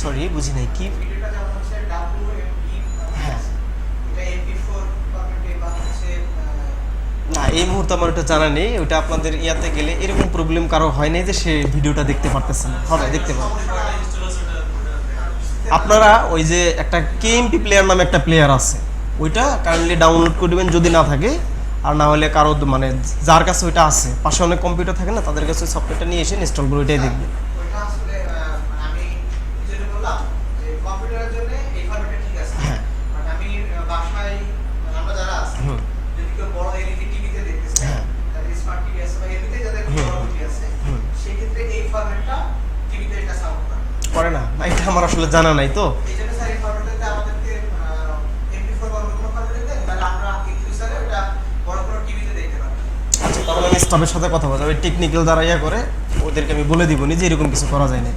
Sorry বুঝি নাই কি। ভিডিওটা যেমন হচ্ছে WMP, হ্যাঁ এটা MP4 ফরম্যাটে বা হচ্ছে না, এই মুহূর্তে আমার ওটা জানা নেই। ওটা আপনাদের ইয়াতে গেলে এরকম প্রবলেম কারো হয় নাই যে সে ভিডিওটা দেখতে পারতেছে না, হবে দেখতে পারবে। আপনারা ওই যে একটা কেএমপি প্লেয়ার নামে একটা প্লেয়ার আছে, ওইটা কাইন্ডলি ডাউনলোড করে দেবেন যদি না থাকে, আর না হলে কারো মানে যার কাছে ওইটা আছে, পাশে অনেক কম্পিউটার থাকে না, তাদের কাছে সফটওয়্যারটা নিয়ে এসে ইনস্টল করে ওইটাই দেখবেন। ওইটা আসলে আমি যেটা বললাম যে কম্পিউটারের জন্য এই ফরম্যাটে ঠিক আছে, হ্যাঁ বাট আমি বাসায় আমরা যারা আছি হুম যদি কেউ বড় এলইডি টিভিতে দেখতেছে, হ্যাঁ তাহলে স্মার্ট টিভি আছে বা এলইডি যাদের বড় টিভি আছে, হুম সেই ক্ষেত্রে এই ফরম্যাটটা টিভিতে এটা সাউন্ড করে। করে না, না এটা আমার আসলে জানা নাই তো। এই জন্য স্যার এই ফরম্যাটটাতে আমাদেরকে MP4 বা অন্য কোনো ফরম্যাটে দেন, তাহলে আমরা এই ফিউচারে এটা বড় বড় টিভিতে দেখতে পারবো। আচ্ছা তাহলে আমি স্টাফের সাথে কথা বলবো, ওই টেকনিক্যাল যারা ইয়া করে ওদেরকে আমি বলে দিব নি যে এরকম কিছু করা যায় না,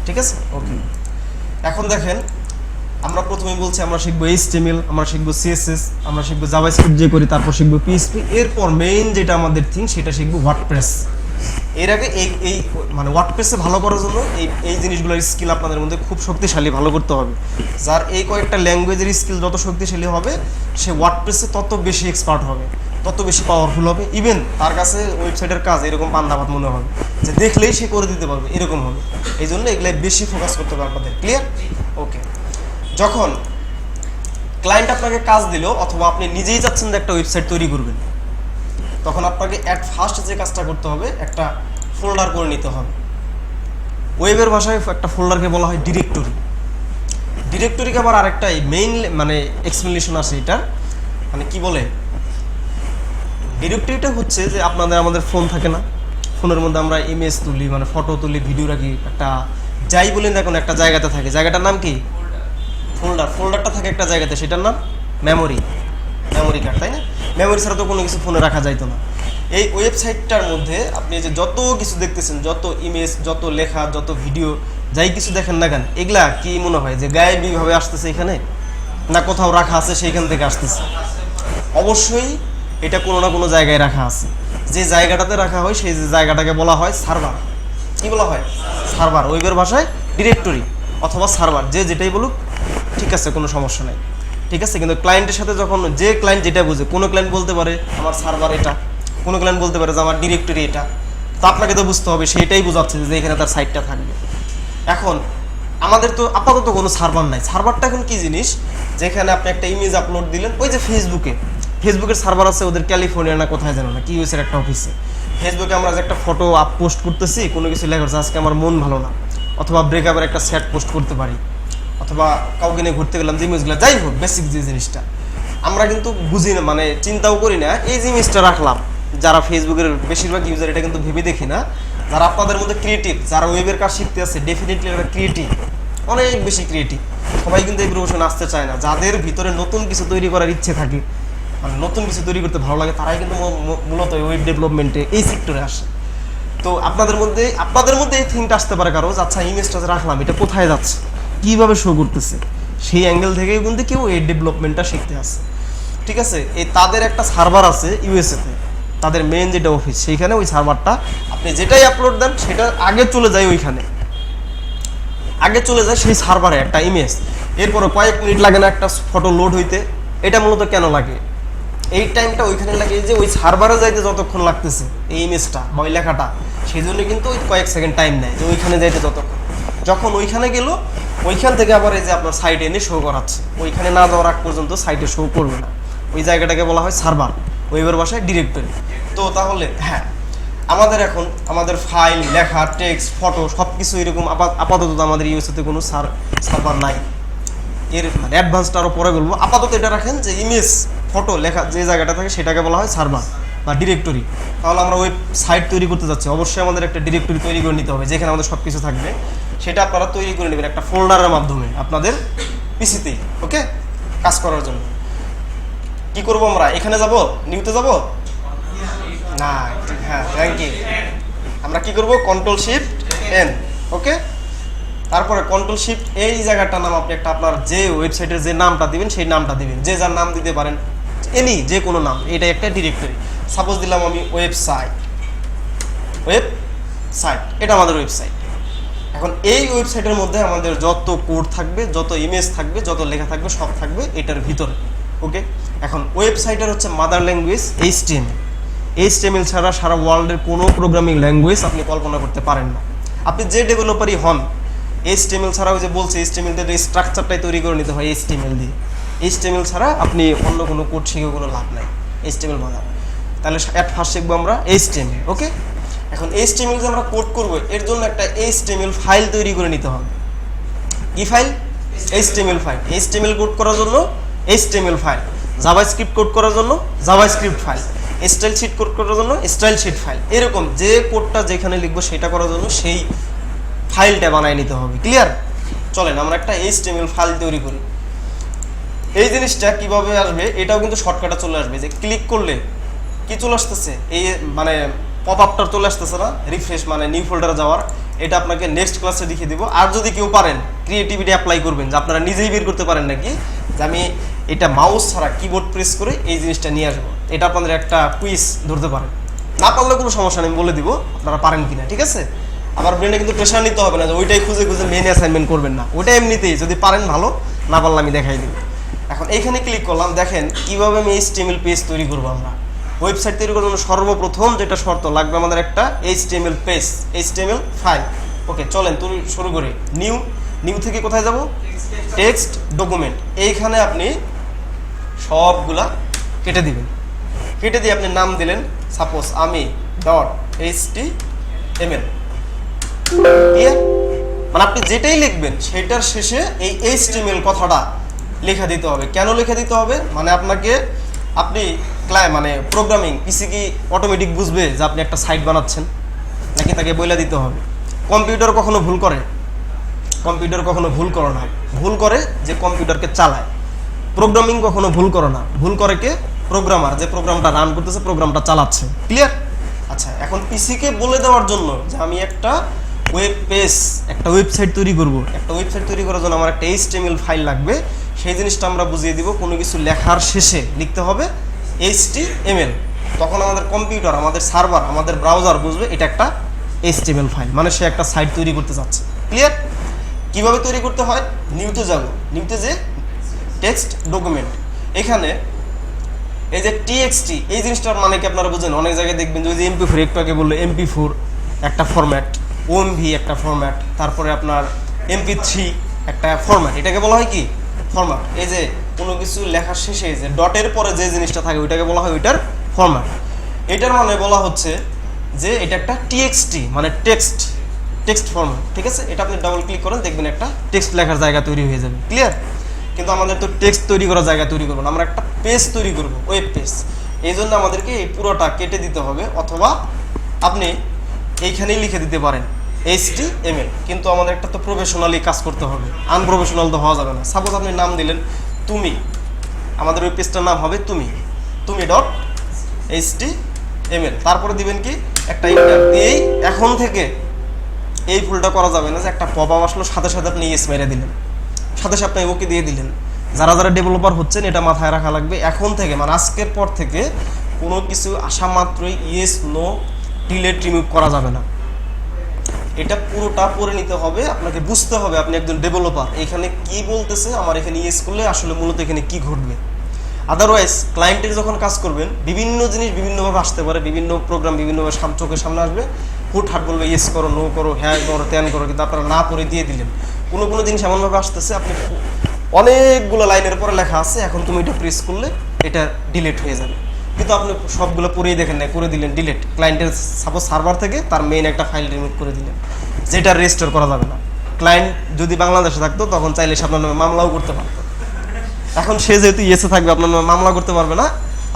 ঠিক আছে? ওকে, এখন দেখেন আমরা প্রথমে বলছি আমরা শিখবো HTML, আমরা শিখবো CSS, আমরা শিখবো জাভাস্ক্রিপ্ট যে করি, তারপর শিখবো PHP, এরপর মেইন যেটা আমাদের থিং সেটা শিখবো ওয়ার্ডপ্রেস। এর আগে এই মানে ওয়ার্ডপ্রেসে ভালো করার জন্য এই জিনিসগুলোর স্কিল আপনাদের মধ্যে খুব শক্তিশালী ভালো করতে হবে। যার এই কয়েকটা ল্যাঙ্গুয়েজের স্কিল যত শক্তিশালী হবে, সে ওয়ার্ডপ্রেসে তত বেশি এক্সপার্ট হবে, তত বেশি পাওয়ারফুল হবে। ইভেন তার কাছে ওয়েবসাইটের কাজ এরকম পান্দাভাত মনে হবে, যে দেখলেই সে করে দিতে পারবে, এরকম হবে। এই জন্য এগুলাই বেশি ফোকাস করতে হবে আপনাদের। ক্লিয়ার? ওকে, যখন ক্লায়েন্ট আপনাকে কাজ দিল অথবা আপনি নিজেই চাচ্ছেন যে একটা ওয়েবসাইট তৈরি করবেন, তখন আপনাকে অ্যাট ফার্স্ট যে কাজটা করতে হবে, একটা ফোল্ডার করে নিতে হবে। ওয়েবের ভাষায় একটা ফোল্ডারকে বলা হয় ডিরেক্টরি। ডিরেক্টরিকে আবার আরেকটা মেইন মানে এক্সপ্লেনেশন আছে এটার, মানে কি বলে, ডিরেক্টরিটা হচ্ছে যে আমাদের ফোন থাকে না, ফোনের মধ্যে আমরা ইমেজ তুলি, মানে ফটো তুলি, ভিডিও রাখি, একটা যাই বলি না এখন একটা জায়গাতে থাকে, জায়গাটার নাম কি? ফোল্ডার। ফোল্ডারটা থাকে একটা জায়গাতে, সেটার নাম মেমোরি কার্ড, তাই না? মেমোরি ছাড়া তো কোনো কিছু ফোনে রাখা যাইতো না। এই ওয়েবসাইটটার মধ্যে আপনি যে যত কিছু দেখতেছেন, যত ইমেজ, যত লেখা, যত ভিডিও, যাই কিছু দেখেন না কেন, এগুলা কি মনে হয় যে গায়েবীভাবে আসতেছে এখানে, না কোথাও রাখা আছে সেইখান থেকে আসতেছে? অবশ্যই এটা কোনো না কোনো জায়গায় রাখা আছে। যে জায়গাটাতে রাখা হয় সেই জায়গাটাকে বলা হয় সার্ভার। কি বলা হয়? সার্ভার। ওয়েবের ভাষায় ডিরেক্টরি অথবা সার্ভার, যে যেটাই বলুক ঠিক আছে, কোনো সমস্যা নাই, ঠিক আছে। কিন্তু ক্লায়েন্টের সাথে যখন যে ক্লায়েন্ট যেটা বুঝে, কোনো ক্লায়েন্ট বলতে পারে আমার সার্ভার এটা, কোনো ক্লায়েন্ট বলতে পারে যে আমার ডিরেক্টরি এটা, তো আপনাকে তো বুঝতে হবে সেইটাই বোঝাচ্ছে যে এখানে তার সাইটটা থাকবে। এখন আমাদের তো আপাতত কোনো সার্ভার নাই। সার্ভারটা এখন কি জিনিস, যেখানে আপনি একটা ইমেজ আপলোড দিলেন, ওই যে ফেসবুকের সার্ভার আছে ওদের ক্যালিফোর্নিয়া না কোথায় জানো না কি ইউএসের একটা অফিসে। ফেসবুকে আমরা যে একটা ফটো পোস্ট করতেছি, কোনো কিছু লেখা হচ্ছে আজকে আমার মন ভালো না, অথবা ব্রেকআপের একটা স্যাট পোস্ট করতে পারি, অথবা কাউকে নিয়ে ঘুরতে গেলাম, যে ইমেজগুলো, যাই হোক বেসিক যে জিনিসটা আমরা কিন্তু বুঝি না, মানে চিন্তাও করি না এই জিনিসটা রাখলাম। যারা ফেসবুকের বেশিরভাগ ইউজার এটা কিন্তু ভেবে দেখি না। যারা আপনাদের মধ্যে ক্রিয়েটিভ, যারা ওয়েবের কাজ শিখতে আছে, ডেফিনেটলি এরা ক্রিয়েটিভ, অনেক বেশি ক্রিয়েটিভ। সবাই কিন্তু এই প্রফেশনে আসতে চায় না। যাদের ভিতরে নতুন কিছু তৈরি করার ইচ্ছে থাকে, মানে নতুন কিছু তৈরি করতে ভালো লাগে, তারাই কিন্তু মূলত ওয়েব ডেভেলপমেন্টে এই সেক্টরে আসে। তো আপনাদের মধ্যে এই থিংটা আসতে পারে কারো, আচ্ছা ইমেজটা রাখলাম এটা কোথায় যাচ্ছে, কীভাবে শো করতেছে, সেই অ্যাঙ্গেল থেকেই কিন্তু কেউ এই ডেভেলপমেন্টটা শিখতে আসে, ঠিক আছে। এই তাদের একটা সার্ভার আছে ইউএসএতে, তাদের মেন যেটা অফিস, সেইখানে ওই সার্ভারটা আপনি যেটাই আপলোড দেন সেটা আগে চলে যায় ওইখানে, আগে চলে যায় সেই সার্ভারে একটা ইমেজ। এরপরে কয়েক মিনিট লাগে না একটা ফটো লোড হইতে। এটা মূলত কেন লাগে, এই টাইমটা ওইখানে লাগে যে ওই সার্ভারে যাইতে যতক্ষণ লাগতেছে এই ইমেজটা বা ওই লেখাটা, সেই জন্য কিন্তু ওই কয়েক সেকেন্ড টাইম নেয় যে ওইখানে যাইতে যতক্ষণ। যখন ওইখানে গেল, ওইখান থেকে আবার এই যে আপনার সাইটে এনে শো করাচ্ছে, ওইখানে না যাওয়ার আগ পর্যন্ত সাইটে শো করবে না। ওই জায়গাটাকে বলা হয় সার্ভার, ওয়েবের ভাষায় ডিরেক্টরি। তো তাহলে হ্যাঁ, আমাদের ফাইল, লেখা, টেক্সট, ফটো সব কিছু এরকম আপাতত আমাদের ইউএসএতে কোনো সার্ভার নাই। এর মানে অ্যাডভান্সটা আরও পরে বলবো। আপাতত এটা রাখেন যে ইমেজ, ফটো, লেখা যে জায়গাটা থাকে সেটাকে বলা হয় সার্ভার বা ডিরেক্টরি। তাহলে আমরা ওয়েবসাইট তৈরি করতে যাচ্ছি, অবশ্যই আমাদের একটা ডিরেক্টরি তৈরি করে নিতে হবে যেখানে আমাদের সব কিছু থাকবে। সেটা আপনারা তৈরি করে নেবেন একটা ফোল্ডারের মাধ্যমে আপনাদের পিসিতেই, ওকে, কাজ করার জন্য। কি করব আমরা, এখানে যাব, নিউতে যাব না, হ্যাঁ থ্যাংক ইউ। আমরা কি করব, Ctrl+Shift+N, ওকে। তারপরে Ctrl+Shift এই জায়গাটার নাম আপনি একটা আপনার যে ওয়েবসাইটের যে নামটা দিবেন সেই নামটা দিবেন, যে যার নাম দিতে পারেন, যে কোনো নাম। এটা একটা ডিরেক্টরি। সাপোজ দিলাম আমি ওয়েবসাইট, এটা আমাদের ওয়েবসাইট। এখন এই ওয়েবসাইটের মধ্যে আমাদের যত কোড থাকবে, যত ইমেজ থাকবে, যত লেখা থাকবে সব থাকবে এটার ভিতরে। ওকে, এখন ওয়েবসাইটের হচ্ছে মাদার ল্যাঙ্গুয়েজ HTML। HTML ছাড়া সারা ওয়ার্ল্ডের কোনো প্রোগ্রামিং ল্যাঙ্গুয়েজ আপনি কল্পনা করতে পারেন না। আপনি যে ডেভেলপারই হন, HTML ছাড়া ওই যে বলছে HTML দিয়ে স্ট্রাকচারটাই তৈরি করে নিতে হয় HTML দিয়ে। HTML ছাড়া আপনি অন্য কোনো কোড শিখে কোনো লাভ নাই, HTML বানান। তাহলে ফার্স্ট শিখবো আমরা HTML। ওকে, এখন HTML যে আমরা কোড করবো এর জন্য একটা HTML ফাইল তৈরি করে নিতে হবে। কি file? HTML file. HTML code করার জন্য HTML ফাইল, জাভাস্ক্রিপ্ট কোড করার জন্য JavaScript file, style sheet code করার জন্য স্টাইল শিট ফাইল। এরকম যে কোডটা যেখানে লিখবো সেটা করার জন্য সেই ফাইলটা বানায় নিতে হবে। ক্লিয়ার? চলেন আমরা একটা HTML ফাইল তৈরি করি। এই জিনিসটা কিভাবে আসবে এটাও কিন্তু শর্টকাটে চলে আসবে, যে ক্লিক করলে কি চলে আসতেছে, এই মানে পপ আপটা চলে আসতেছে না, রিফ্রেশ মানে নিউ ফোল্ডারে যাওয়ার। এটা আপনাকে নেক্সট ক্লাসে দেখিয়ে দিব। আর যদি কেউ পারেন ক্রিয়েটিভিটি অ্যাপ্লাই করবেন, যে আপনারা নিজেই বের করতে পারেন নাকি যে আমি এটা মাউস ছাড়া কিবোর্ড প্রেস করে এই জিনিসটা নিয়ে আসবো, এটা আপনাদের একটা কুইজ ধরতে পারেন। না পারলে কোনো সমস্যা নেই, আমি বলে দিব আপনারা পারেন কিনা। ঠিক আছে? আবার ব্রেনে কিন্তু প্রেশার নিতে হবে না যে ওইটাই খুঁজে খুঁজে মেন অ্যাসাইনমেন্ট করবেন না, ওইটা এমনিতেই যদি পারেন ভালো, না পারলে আমি দেখাই দিব। এখন এইখানে ক্লিক করলাম, দেখেন কিভাবে আমি HTML পেজ তৈরি করবো। আমরা ওয়েবসাইট তৈরি করার জন্য সর্বপ্রথম যেটা শর্ত লাগবে আমাদের একটা HTML পেজ, HTML ফাইল। ওকে, চলেন তুই শুরু করি। নিউ থেকে কোথায় যাব? Text document. এইখানে আপনি সবগুলা কেটে দিবেন। কেটে দিয়ে আপনি নাম দিলেন, সাপোজ আমি .html। মানে আপনি যেটাই লিখবেন সেটার শেষে এই HTML কথাটা লেখা দিতে হবে। কেন লেখা দিতে হবে? মানে আপনি মানে প্রোগ্রামিং পিসি কি অটোমেটিক বুঝবে যে আপনি একটা সাইট বানাচ্ছেন, নাকি তাকে বলে দিতে হবে? কম্পিউটার কখনো ভুল করে? কম্পিউটার কখনো ভুল করে না, ভুল করে যে কম্পিউটারকে চালায়। প্রোগ্রামিং কখনো ভুল করে না, ভুল করে কে? প্রোগ্রামার, যে প্রোগ্রামটা রান করতেছে, প্রোগ্রামটা চালাচ্ছে। ক্লিয়ার? আচ্ছা, এখন পিসিকে বলে দেওয়ার জন্য যে আমি একটা ওয়েব পেজ, একটা ওয়েবসাইট তৈরি করব, একটা ওয়েবসাইট তৈরি করার জন্য আমার একটা HTML ফাইল লাগবে, সেই জিনিসটা আমরা বুঝিয়ে দিব। কোনো কিছু লেখার শেষে লিখতে হবে HTML। তখন আমাদের কম্পিউটার, আমাদের সার্ভার, আমাদের ব্রাউজার বুঝবে এটা একটা HTML ফাইল, মানে সে একটা সাইট তৈরি করতে যাচ্ছে। ক্লিয়ার? কিভাবে তৈরি করতে হয়? নিউতে যাব, নিউতে যে টেক্সট ডকুমেন্ট, এখানে এই যে TXT, এই জিনিসটার মানে কি আপনারা বুঝেন? অনেক জায়গায় দেখবেন যে ওই যে MP4, একটু আগে বললো MP4 একটা ফরম্যাট, OMV একটা ফরম্যাট, তারপরে আপনার MP3 একটা ফরম্যাট। এটাকে বলা হয় কি? ফরম্যাট। এই যে কোনো কিছু লেখার শেষে যে ডটের পরে যে জিনিসটা থাকে ওইটাকে বলা হয় ওইটার ফরম্যাট। এটার মানে বলা হচ্ছে যে এটা একটা TXT মানে টেক্সট ফরম্যাট। ঠিক আছে? এটা আপনি ডাবল ক্লিক করেন, দেখবেন একটা টেক্সট লেখার জায়গা তৈরি হয়ে যাবে। ক্লিয়ার? কিন্তু আমাদের তো টেক্সট তৈরি করার জায়গা তৈরি করবো না, আমরা একটা পেজ তৈরি করবো, ওয়েব পেজ। এই জন্য আমাদেরকে এই পুরোটা কেটে দিতে হবে, অথবা আপনি এইখানেই লিখে দিতে পারেন HTML। কিন্তু আমাদের একটা তো প্রফেশনালি কাজ করতে হবে, আনপ্রফেশনাল তো হওয়া যাবে না। সাপোজ আপনি নাম দিলেন তুমি, আমাদের ওয়েব পেজটার নাম হবে তুমি .html। তারপরে দিবেন কি? একটা ইন্টার দিয়েই এখন থেকে এই ভুলটা করা যাবে না যে একটা পপ আপ আসলো সাথে সাথে আপনি ইয়েস মেরে দিলেন, সাথে সাথে আপনি ওকে দিয়ে দিলেন। যারা যারা ডেভেলপার হচ্ছেন এটা মাথায় রাখা লাগবে। এখন থেকে মানে আজকের পর থেকে কোনো কিছু আসা মাত্রই ইয়েস নো ডিলেট রিমুভ করা যাবে না। এটা পুরোটা পড়ে নিতে হবে, আপনাকে বুঝতে হবে আপনি একজন ডেভেলপার, এখানে কি বলতেছে, আমার এখানে ইয়েস করলে আসলে মূলত এখানে কি ঘটবে। আদারওয়াইজ ক্লায়েন্টের যখন কাজ করবেন বিভিন্ন জিনিস বিভিন্নভাবে আসতে পারে, বিভিন্ন প্রোগ্রাম বিভিন্নভাবে চোখের সামনে আসবে, হুটহাট বলবে ইয়েস করো, নো করো, হ্যাঁ করো, ত্যান করো, কিন্তু আপনারা না পড়ে দিয়ে দিলেন। কোনো কোনো জিনিস এমনভাবে আসতেছে, আপনি অনেকগুলো লাইনের পরে লেখা আছে, এখন তুমি এটা প্রেস করলে এটা ডিলিট হয়ে যাবে, কিন্তু আপনি সবগুলো পড়েই দেখেন না, করে দিলেন ডিলিট। ক্লায়েন্টের সাপোজ সার্ভার থেকে তার মেইন একটা ফাইল রিমুভ করে দিলেন, যেটা রেজিস্টার করা যাবে না। ক্লায়েন্ট যদি বাংলাদেশে থাকতো তখন চাইলে সে আপনার নামে মামলাও করতে পারতো। এখন সে যেহেতু ইয়েসে থাকবে, আপনার নামে মামলা করতে পারবে না,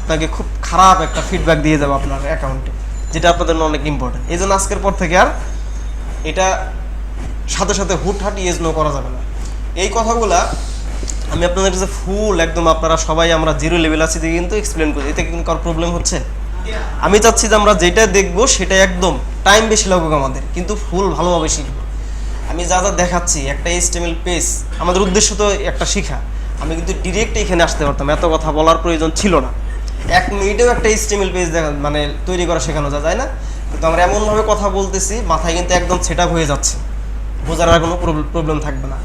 আপনাকে খুব খারাপ একটা ফিডব্যাক দিয়ে যাবে আপনার অ্যাকাউন্টে, যেটা আপনাদের জন্য অনেক ইম্পর্টেন্ট। এই জন্য আজকের পর থেকে আর এটা সাথে সাথে হুটহাট ইয়েস নো করা যাবে না। এই কথাগুলা আমি আপনাদের কাছে ফুল একদম, আপনারা সবাই আমরা জিরো লেভেল আছি দিয়ে কিন্তু এক্সপ্লেন করি, এতে কিন্তু কারো প্রবলেম হচ্ছে? আমি চাচ্ছি যে আমরা যেটা দেখবো সেটা একদম টাইম বেশি লাগুক আমাদের, কিন্তু ফুল ভালোভাবে শিখবো। আমি যা যা দেখাচ্ছি একটা HTML পেজ, আমাদের উদ্দেশ্য তো একটা শিখা। আমি কিন্তু ডিরেক্ট এখানে আসতে পারতাম, এত কথা বলার প্রয়োজন ছিল না। 1 মিনিটেও একটা HTML পেজ দেখা মানে তৈরি করা শেখানো যায় না, কিন্তু আমরা এমনভাবে কথা বলতেছি মাথায় কিন্তু একদম সেট আপ হয়ে যাচ্ছে। বোঝার আর কোনো প্রবলেম থাকবে না,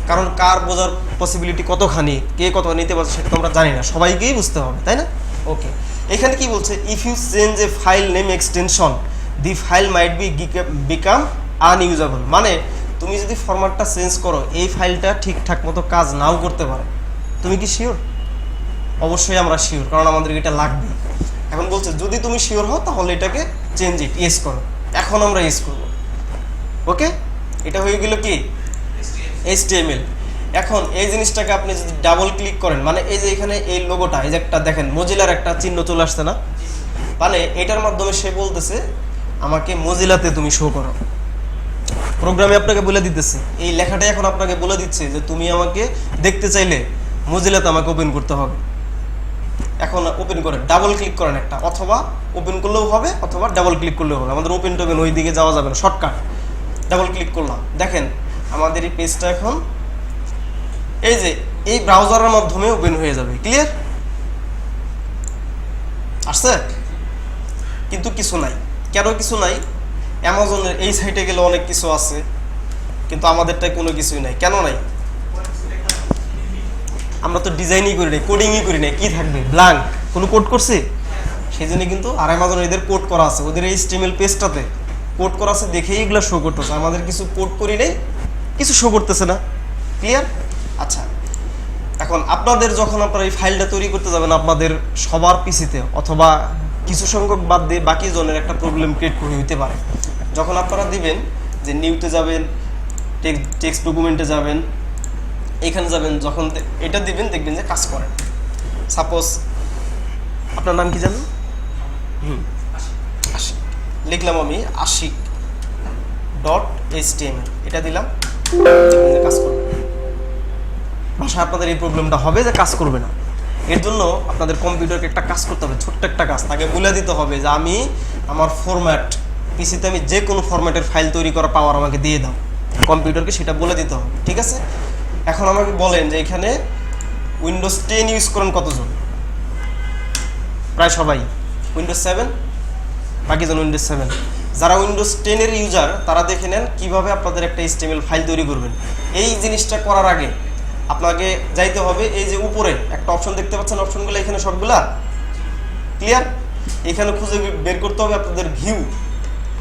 কারণ কার বোঝার পসিবিলিটি কতখানি, কে কত নিতে পারছে সেটা তো আমরা জানি না, সবাইকেই বুঝতে হবে, তাই না? ওকে, এখানে কি বলছে, if you change a file name extension the file might be become unusable, মানে তুমি যদি ফরম্যাটটা চেঞ্জ করো এই ফাইলটা ঠিকঠাক মতো কাজ নাও করতে পারে। তুমি কি শিওর? অবশ্যই আমরা শিওর, কারণ আমাদের এটা লাগবে। এখন বলছে যদি তুমি শিওর হও তাহলে এটাকে চেঞ্জ ইট, ইয়েস করো। এখন আমরা ইয়েস করব। ওকে, এটা হয়ে গেল কি HTML। এখন এই জিনিসটাকে আপনি যদি ডাবল ক্লিক করেন, মানে এই যে এখানে এই লোগোটা, এই যে একটা দেখেন মজিলার একটা চিহ্ন চলে আসছে না, মানে এটার মাধ্যমে সে বলতেছে আমাকে মজিলাতে তুমি শো করো। প্রোগ্রামে আপনাকে বলে দিতেছে, এই লেখাটাই এখন আপনাকে বলে দিচ্ছে যে তুমি আমাকে দেখতে চাইলে মজিলাতে আমাকে ওপেন করতে হবে। এখন ওপেন করেন, ডাবল ক্লিক করেন একটা, অথবা ওপেন করলেও হবে অথবা ডাবল ক্লিক করলেও হবে। আমাদের ওপেন টোপেন ওই দিকে যাওয়া যাবে না, শর্টকাট ডাবল ক্লিক করলাম। দেখেন আমাদের এই পেজটা এখন এই যে এই ব্রাউজারের মাধ্যমে ওপেন হয়ে যাবে। ক্লিয়ার আসছে? কিন্তু কিছু নাই। কেন কিছু নাই? অ্যামাজনের এই সাইটে গেলে অনেক কিছু আছে, কিন্তু আমাদেরটাই কোনো কিছুই নাই। কেন নাই? আমরা তো ডিজাইনই করি নাই, কোডিংই করি নাই। কি থাকবে? ব্ল্যাঙ্ক। কোনো কোড করছি? সেই জন্য কিন্তু আর অ্যামাজন এদের কোড করা আছে, ওদের এই HTML পেজটাতে কোড করা আছে, দেখেই এগুলো শো করতেছে। আমাদের কিছু কোড করি নেই, কিছু শো করতেছে না। ক্লিয়ার? আচ্ছা, এখন আপনাদের যখন আপনারা এই ফাইলটা তৈরি করতে যাবেন আপনাদের সবার পিসিতে, অথবা কিছু সংখ্যক বাদ দিয়ে বাকি জনের একটা প্রবলেম ক্রিয়েট করে হইতে পারে। যখন আপনারা দিবেন যে নিউতে যাবেন, টেক্সট ডকুমেন্টে যাবেন, এখানে যাবেন, যখন এটা দিবেন দেখবেন যে কাজ করে। সাপোজ আপনার নাম কি জানেন? আশিক। লিখলাম আমি ashik.html, এটা দিলাম, কাজ করবে। ভাষায় আপনাদের এই প্রবলেমটা হবে যে কাজ করবে না। এর জন্য আপনাদের কম্পিউটারকে একটা কাজ করতে হবে, ছোট্ট একটা কাজ। তাকে বলে দিতে হবে যে আমি আমার ফরম্যাট পিসিতে আমি যে কোনো ফরম্যাটের ফাইল তৈরি করার পাওয়ার আমাকে দিয়ে দাও। কম্পিউটারকে সেটা বলে দিতে হবে, ঠিক আছে? এখন আমাকে বলেন যে এখানে উইন্ডোজ 10 ইউজ করেন কতজন? প্রায় সবাই। উইন্ডোজ 7? বাকিজন উইন্ডোজ 7। যারা উইন্ডোজ 10 এর ইউজার তারা দেখে নেন কীভাবে আপনাদের একটা HTML ফাইল তৈরি করবেন। এই জিনিসটা করার আগে আপনাকে যাইতে হবে, এই যে উপরে একটা অপশন দেখতে পাচ্ছেন, অপশনগুলো এখানে সবগুলা ক্লিয়ার। এখানে খুঁজে বের করতে হবে আপনাদের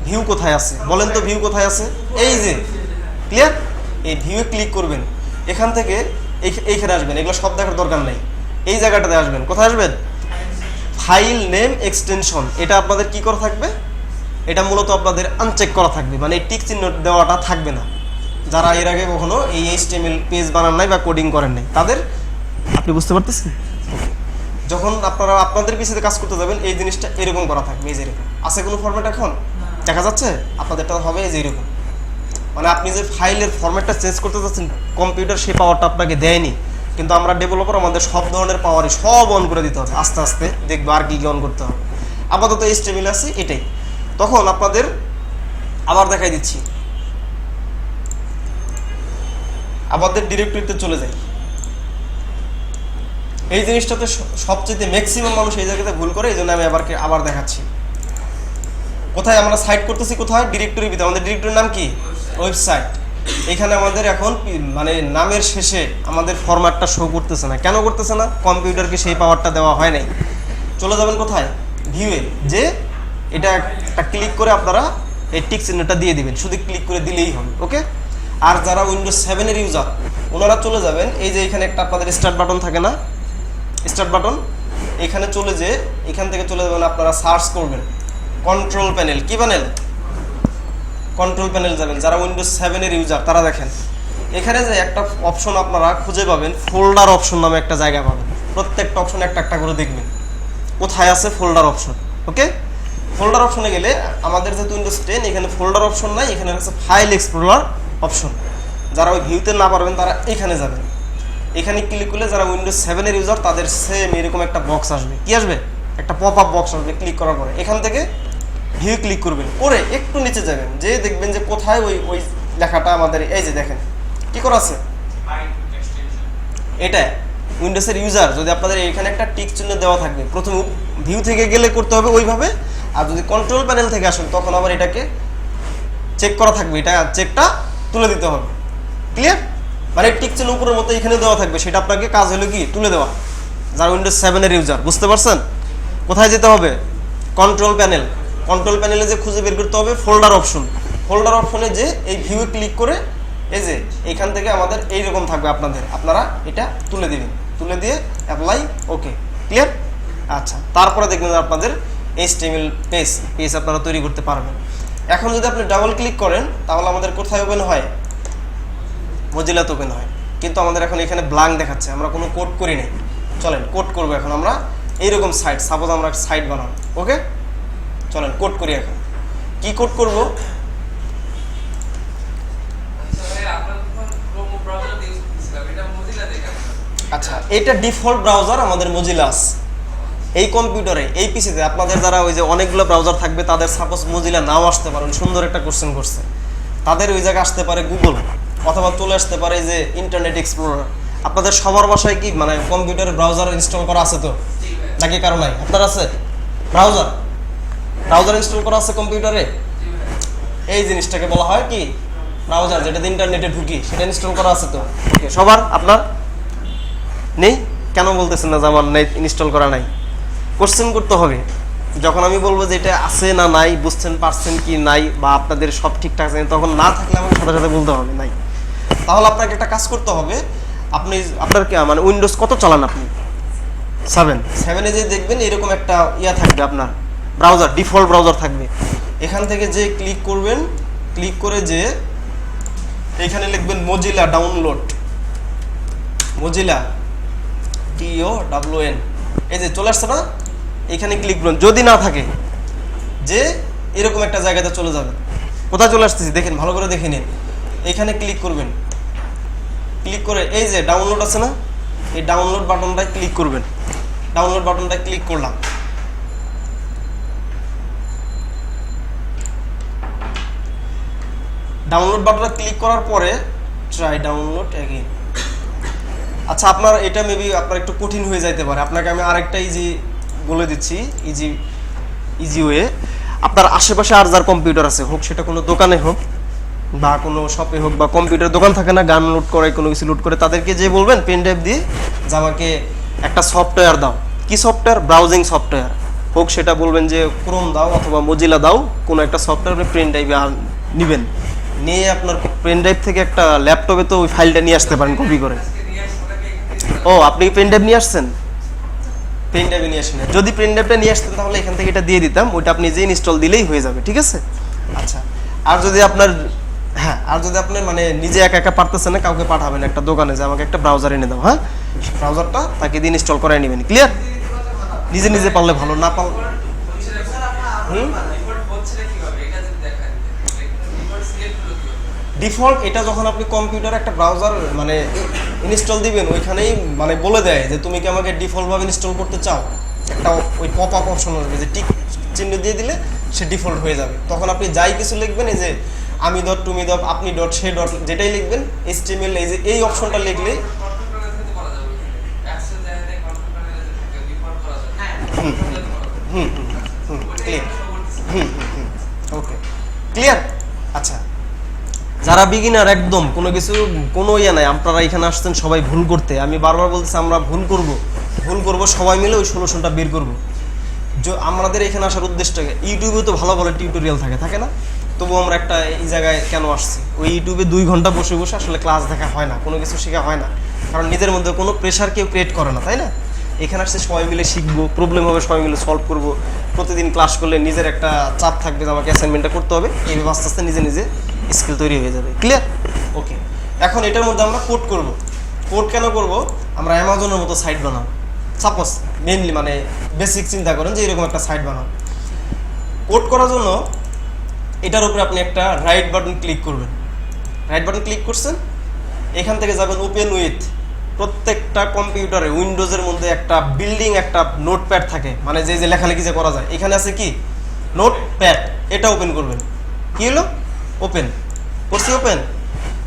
ভিউ কোথায় আছে, বলেন তো ভিউ কোথায় আছে? এই যে ক্লিয়ার, এই ভিউয়ে ক্লিক করবেন। এখান থেকে এইখানে আসবেন, এগুলো সব দেখার দরকার নাই। এই জায়গাটাতে আসবেন, কোথায় আসবেন? File name extension. এটা আপনাদের কি করা থাকবে? এটা মূলত আপনাদের আনচেক করা থাকবে, মানে এই টিক চিহ্ন দেওয়াটা থাকবে না। যারা এর আগে কখনো এই HTML পেজ বানান নাই বা কোডিং করেন নাই তাদের, আপনি বুঝতে পারতেছেন? যখন আপনারা আপনাদের পিছিয়ে কাজ করতে যাবেন এই জিনিসটা এরকম করা থাকবে, এই যে এরকম আছে। কোনো ফরম্যাট এখন দেখা যাচ্ছে? আপনাদেরটা হবে এই যে এরকম, মানে আপনি যে ফাইলের ফরম্যাটটা চেঞ্জ করতে যাচ্ছেন কম্পিউটার সেই পাওয়ারটা আপনাকে দেয়নি, কিন্তু আমরা ডেভেলপার আমাদের সব ধরনের পাওয়ারই সব অন করে দিতে হবে। আস্তে আস্তে দেখবো আর কি কি অন করতে হবে। আপাতত HTML আছে এটাই। তখন আপনাদের আবার দেখাই দিচ্ছি, আমাদের ডিরেক্টরিতে চলে যাই। এই জিনিসটাতে সবচেয়ে ম্যাক্সিমাম মানুষ এই জায়গাতে ভুল করে, এই জন্য আমি আবার দেখাচ্ছি। কোথায় আমরা সাইট করতেছি? কোথায়? ডিরেক্টরির ভিতরে। আমাদের ডিরেক্টরির নাম কি? ওয়েবসাইট। এখানে আমাদের এখন মানে নামের শেষে আমাদের ফরম্যাটটা শো করতেছে না। কেন করতেছে না? কম্পিউটারকে সেই পাওয়ারটা দেওয়া হয় নাই। চলে যাবেন কোথায়? ভিউয়ে, যে এটা একটা ক্লিক করে আপনারা এই টিক চিহ্নটা দিয়ে দিবেন, শুধু ক্লিক করে দিলেই হবে। ওকে। আর যারা উইন্ডোজ 7 এর ইউজার ওনারা চলে যাবেন, এই যে এখানে একটা আপনাদের স্টার্ট বাটন থাকে না, স্টার্ট বাটন, এখানে চলে যে এখান থেকে চলে যাবেন, আপনারা সার্চ করবেন কন্ট্রোল প্যানেল। কি প্যানেল? কন্ট্রোল প্যানেল যাবেন। যারা উইন্ডোজ 7 এর ইউজার তারা দেখেন এখানে যে একটা অপশন আপনারা খুঁজে পাবেন, ফোল্ডার অপশন নামে একটা জায়গা পাবেন। প্রত্যেকটা অপশন একটা একটা করে দেখবেন কোথায় আছে ফোল্ডার অপশন। ওকে, ফোল্ডার অপশনে গেলে আমাদের যেহেতু উইন্ডোজ 10 এখানে ফোল্ডার অপশন নাই, এখানে আছে ফাইল এক্সপ্লোরার অপশন। যারা ওই ভিউতে না পারবেন তারা এখানে যাবেন। এখানে ক্লিক করলে যারা উইন্ডোজ 7 এর ইউজার তাদের সেম এরকম একটা বক্স আসবে। কি আসবে? একটা পপ আপ বক্স আসবে। ক্লিক করার পরে এখান থেকে ভিউ ক্লিক করবেন, করে একটু নিচে যাবেন, যে দেখবেন যে কোথায় ওই লেখাটা আমাদের এই যে দেখেন কি করা আছে, এটা উইন্ডোজের ইউজার। যদি আপনাদের এখানে একটা টিক চিহ্ন দেওয়া থাকবে, প্রথমে ভিউ থেকে গেলে করতে হবে ওইভাবে, আর যদি কন্ট্রোল প্যানেল থেকে আসেন তখন আবার এটাকে চেক করা থাকবে। এটা চেকটা তুলে দিতে হবে। ক্লিয়ার? মানে টিক চিহ্ন উপরের মতো এখানে দেওয়া থাকবে, সেটা আপনাকে কাজ হলো কি তুলে দেওয়া। যারা উইন্ডোজ 7 এর ইউজার, বুঝতে পারছেন? কোথায় যেতে হবে? Control panel. কন্ট্রোল প্যানেলে যে খুঁজে বের করতে হবে ফোল্ডার অপশন। ফোল্ডার অপশনে যে এই ভিউ ক্লিক করে এই যে এইখান থেকে আমাদের এইরকম থাকবে আপনাদের, আপনারা এটা তুলে দিবেন, তুলে দিয়ে অ্যাপ্লাই। ওকে, ক্লিয়ার? আচ্ছা, তারপরে দেখবেন আপনাদের HTML পেজ আপনারা তৈরি করতে পারবেন। এখন যদি আপনি ডাবল ক্লিক করেন তাহলে আমাদের কোথায় ওপেন হয়? মজিলাতে ওপেন হয়। কিন্তু আমাদের এখন এখানে ব্ল্যাঙ্ক দেখাচ্ছে, আমরা কোনো কোড করি নাই। চলেন কোড করবো এখন আমরা এইরকম সাইট, সাপোজ আমরা একটা সাইট বানাবো। ওকে, চলেন কোড করি। এখন কি কোড করব? আচ্ছা, এটা ডিফল্ট ব্রাউজার আমাদের মজিলা আছে এই কম্পিউটারে, এই পিসিতে। আপনাদের যারা ওই যে অনেকগুলো ব্রাউজার থাকবে তাদের সাপোজ মজিলা নাও আসতে পারেন, সুন্দর একটা কোশ্চেন করছে, তাদের ওই জায়গায় আসতে পারে গুগল, অথবা চলে আসতে পারে যে ইন্টারনেট এক্সপ্লোরার। আপনাদের সবার বাসায় কি মানে কম্পিউটারে ব্রাউজার ইনস্টল করা আছে তো নাকি কারো নাই? আপনার আছে ব্রাউজার ইনস্টল করা আছে কম্পিউটারে? এই জিনিসটাকে বলা হয় কি ব্রাউজার, যেটাতে ইন্টারনেটে ঢুকি, সেটা ইনস্টল করা আছে তো? ওকে, সবার? আপনার নেই? কেন বলতেছেন না যে আমার নেই, ইনস্টল করা নাই? কোশ্চেন করতে হবে। যখন আমি বলবো যে এটা আছে না নাই, বুঝছেন পারছেন কি নাই, বা আপনাদের সব ঠিকঠাক আছে, তখন না থাকলে আমাকে সাথে সাথে বলতে হবে নাই। তাহলে আপনাকে একটা কাজ করতে হবে। আপনি আপনার মানে উইন্ডোজ কত চালান আপনি? 7 যে দেখবেন এরকম একটা ইয়া থাকবে, আপনার ব্রাউজার, ডিফল্ট ব্রাউজার থাকবে। এখান থেকে যে ক্লিক করবেন, ক্লিক করে যে এখানে লিখবেন মজিলা ডাউনলোড, মজিলা TOWN, এই যে চলে আসছে না? এখানে ক্লিক করুন। যদি না থাকে যে এরকম একটা জায়গাতে চলে যাবেন। কোথায় চলে আসতেছি দেখেন, ভালো করে দেখে নিন। এখানে ক্লিক করবেন, ক্লিক করে এই যে ডাউনলোড আছে না, এই ডাউনলোড বাটনটায় ক্লিক করবেন। ডাউনলোড বাটনটায় ক্লিক করলাম। ডাউনলোড বাটনটা ক্লিক করার পরে ট্রাই ডাউনলোড অ্যাগেইন। আচ্ছা, আপনার এটা মেবি আপনার একটু কঠিন হয়ে যাইতে পারে, আপনাকে আমি আরেকটা ইজি বলে দিচ্ছি, ইজি ওয়ে। আপনার আশেপাশে আর যার কম্পিউটার আছে, হোক সেটা কোনো দোকানে হোক বা কোনো শপে হোক, বা কম্পিউটার দোকান থাকে না, গান লোড করে, কোনো কিছু লোড করে, তাদেরকে যে বলবেন পেন ড্রাইভ দিয়ে যে আমাকে একটা সফটওয়্যার দাও। কি সফটওয়্যার? ব্রাউজিং সফটওয়্যার হোক, সেটা বলবেন যে ক্রোম দাও অথবা মজিলা দাও, কোনো একটা সফটওয়্যার আপনি পেন ড্রাইভে নেবেন, নিয়ে আপনার পেন ড্রাইভ থেকে একটা ল্যাপটপে তো ওই ফাইলটা নিয়ে আসতে পারেন কপি করে। ও, আপনি পেন ড্রাইভ নিয়ে আসছেন? পেন ড্রাইভে নিয়ে আসেন। যদি পেন ড্রাইভটা নিয়ে আসতেন তাহলে এখান থেকে এটা দিয়ে দিতাম, ওইটা আপনি যে ইনস্টল দিলেই হয়ে যাবে, ঠিক আছে? আচ্ছা, আর যদি আপনার আর যদি আপনি মানে নিজে একা একা পারতেছেন না, কাউকে পাঠাবেন একটা দোকানে যে আমাকে একটা ব্রাউজার এনে দাও। হ্যাঁ, ব্রাউজারটা তাকে দিয়ে ইনস্টল করাই নেবেন। ক্লিয়ার? নিজে নিজে পারলে ভালো, না পারলে ডিফল্ট। এটা যখন আপনি কম্পিউটারে একটা ব্রাউজার মানে ইনস্টল দিবেন, ওইখানেই মানে বলে দেয় যে তুমি কি আমাকে ডিফল্টভাবে ইনস্টল করতে চাও, একটা ওই পপ আপ অপশন আসবে, যে টিক চিহ্ন দিয়ে দিলে সে ডিফল্ট হয়ে যাবে। তখন আপনি যাই কিছু লিখবেন, এই যে আমি ডট, তুমি ডট, আপনি ডট, সে ডট, যেটাই লিখবেন HTML, এই যে এই অপশনটা লিখলে ওকে, ক্লিয়ার? আচ্ছা, যারা বিগিনার একদম কোনো কিছু কোনো ইয়ে নাই, আপনারা এখানে আসছেন সবাই ভুল করতে, আমি বারবার বলতেছি আমরা ভুল করব সবাই মিলে ওই সলিউশনটা বের করব। আমাদের এখানে আসার উদ্দেশ্যটা, ইউটিউবে তো ভালো ভালো টিউটোরিয়াল থাকে না? তবু আমরা একটা এই জায়গায় কেন আসছি? ওই ইউটিউবে 2 ঘন্টা বসে বসে আসলে ক্লাস দেখা হয় না, কোনো কিছু শেখা হয় না, কারণ নিজের মধ্যে কোনো প্রেশার কেউ ক্রিয়েট করে না, তাই না? এখানে আসছে সবাই মিলে শিখবো, প্রবলেম হবে সবাই মিলে সলভ করব। প্রতিদিন ক্লাস করলে নিজের একটা চাপ থাকবে যে আমাকে অ্যাসাইনমেন্টটা করতে হবে, এইভাবে আস্তে আস্তে নিজে নিজে স্কিল তৈরি হয়ে যাবে। ক্লিয়ার? ওকে, এখন এটার মধ্যে আমরা কোড করব। কোড কেন করব? আমরা অ্যামাজনের মতো সাইট বানাবো, সাপোজ মেইনলি মানে বেসিক চিন্তা করেন যে এরকম একটা সাইট বানাবো। কোড করার জন্য এটার উপরে আপনি একটা রাইট বাটন ক্লিক করবেন। রাইট বাটন ক্লিক করছেন, এখান থেকে যাবেন ওপেন উইথ। প্রত্যেকটা কম্পিউটারে উইন্ডোজের মধ্যে একটা বিল্ডিং একটা নোটপ্যাড থাকে, মানে যে লেখালেখি যে করা যায়, এখানে আছে কি নোটপ্যাড, এটা ওপেন করবেন। কি হলো? ওপেন করছি, ওপেন।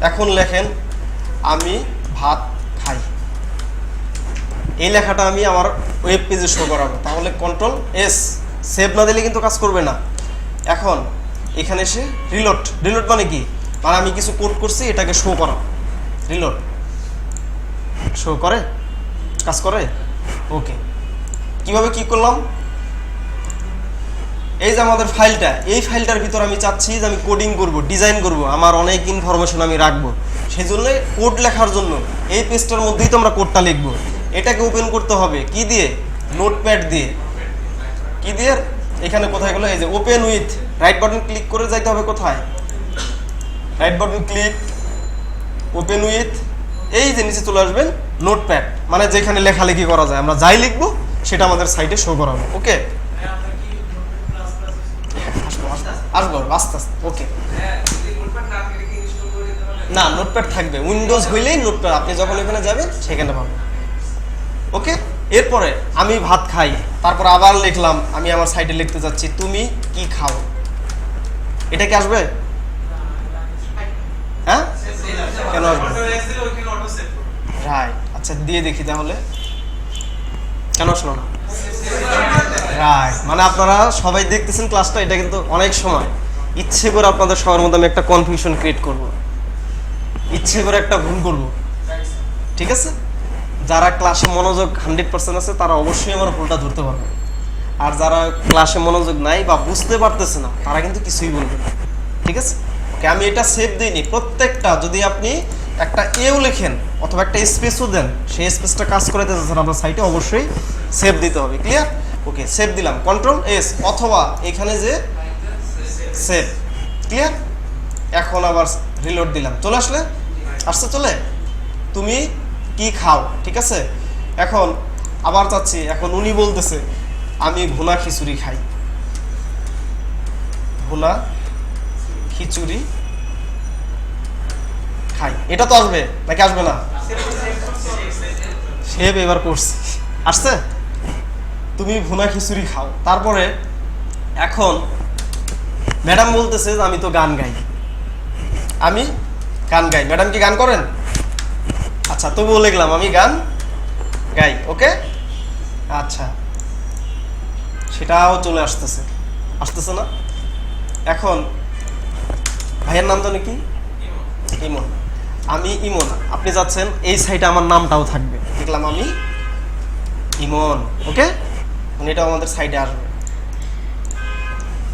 এখন লেখেন আমি ভাত খাই, এই লেখাটা আমি আমার ওয়েব পেজে শো করাবো। তাহলে Ctrl+S, সেভ না দিলে কিন্তু কাজ করবে না। এখন এখানে এসে রিলোড মানে কি, মানে আমি কিছু কোড করছি, এটাকে শো করা। রিলোড শো করে, কাজ করে। ওকে, কিভাবে কি করলাম, এই যে আমাদের ফাইলটা, এই ফাইলটার ভিতর আমি চাচ্ছি যে আমি কোডিং করব, ডিজাইন করব, আমার অনেক ইনফরমেশন আমি রাখবো। সেই জন্য কোড লেখার জন্য এই পেজটার মধ্যেই তো আমরা কোডটা লিখবো। এটাকে ওপেন করতে হবে কি দিয়ে? নোটপ্যাড দিয়ে। কি দিয়ে? এখানে কোথায় গেলো? এই যে open with, right button click করে যাইতে হবে কোথায়? Right button click, open with, এই যে নিচে চলে আসবেন নোটপ্যাড, মানে যেখানে লেখালেখি করা যায়, আমরা যাই লিখবো সেটা আমাদের সাইটে শো করাবো। ওকে, আসবো আস্তে আস্তে। ওকে, না নোটপ্যাড থাকবে, উইন্ডোজ হইলেই নোটপ্যাড, আপনি যখন এখানে যাবেন সেখানে পাবেন। ওকে, এরপরে আমি ভাত খাই, তারপর আবার লিখলাম, আমি আমার সাইটে লিখতে যাচ্ছি তুমি কি খাও। এটা কি আসবে? হ্যাঁ, কেন আসবে? রাইট, আচ্ছা দিয়ে দেখি তাহলে কেন আসলো না। রাইট, মানে আপনারা সবাই দেখতেছেন ক্লাসটা, এটা কিন্তু অনেক সময় ইচ্ছে করে আপনাদের সবার মধ্যে আমি একটা কনফিউশন ক্রিয়েট করব, ইচ্ছে করে একটা ভুল করব। ঠিক আছে, যারা ক্লাসে মনোযোগ 100% আছে তারা অবশ্যই আমার ভুলটা ধরতে পারবে, আর যারা ক্লাসে মনোযোগ নাই বা বুঝতে পারতেছে না তারা কিন্তু কিছুই বলবে না। ঠিক আছে, ওকে, আমি এটা সেভ দিইনি। প্রত্যেকটা যদি আপনি একটা এও লেখেন অথবা একটা স্পেসও দেন, সেই স্পেসটা কাজ করে দিতেছেন আপনার সাইটে, অবশ্যই সেভ দিতে হবে। ক্লিয়ার? ওকে, সেভ দিলাম, কন্ট্রোল এস, অথবা এখানে যে সেভ। ক্লিয়ার? এখন আবার রিলোড দিলাম, চলে আসছে চলে। তুমি কি খাও, ঠিক আছে। এখন আবার চাচ্ছি, এখন উনি বলতেছে আমি ভুনা খিচুড়ি খাই, ভুনা খিচুড়ি খাই। এটা তো আসবে নাকি আসবে না? সেভ এবার করছি, আসছে। তুমি ভুনা খিচুড়ি খাও। তারপরে এখন ম্যাডাম বলতেছে যে আমি তো গান গাই, আমি গান গাই। ম্যাডাম কি গান করেন? আচ্ছা, তবুও লিখলাম আমি গান গাই। ওকে, আচ্ছা, সেটাও চলে আসতেছে না। এখন ভাইয়ের নাম জানি কি? ইমন। আমি ইমন, আপনি যাচ্ছেন এই সাইটে আমার নামটাও থাকবে, দেখলাম আমি ইমন। ওকে, এটাও আমাদের সাইডে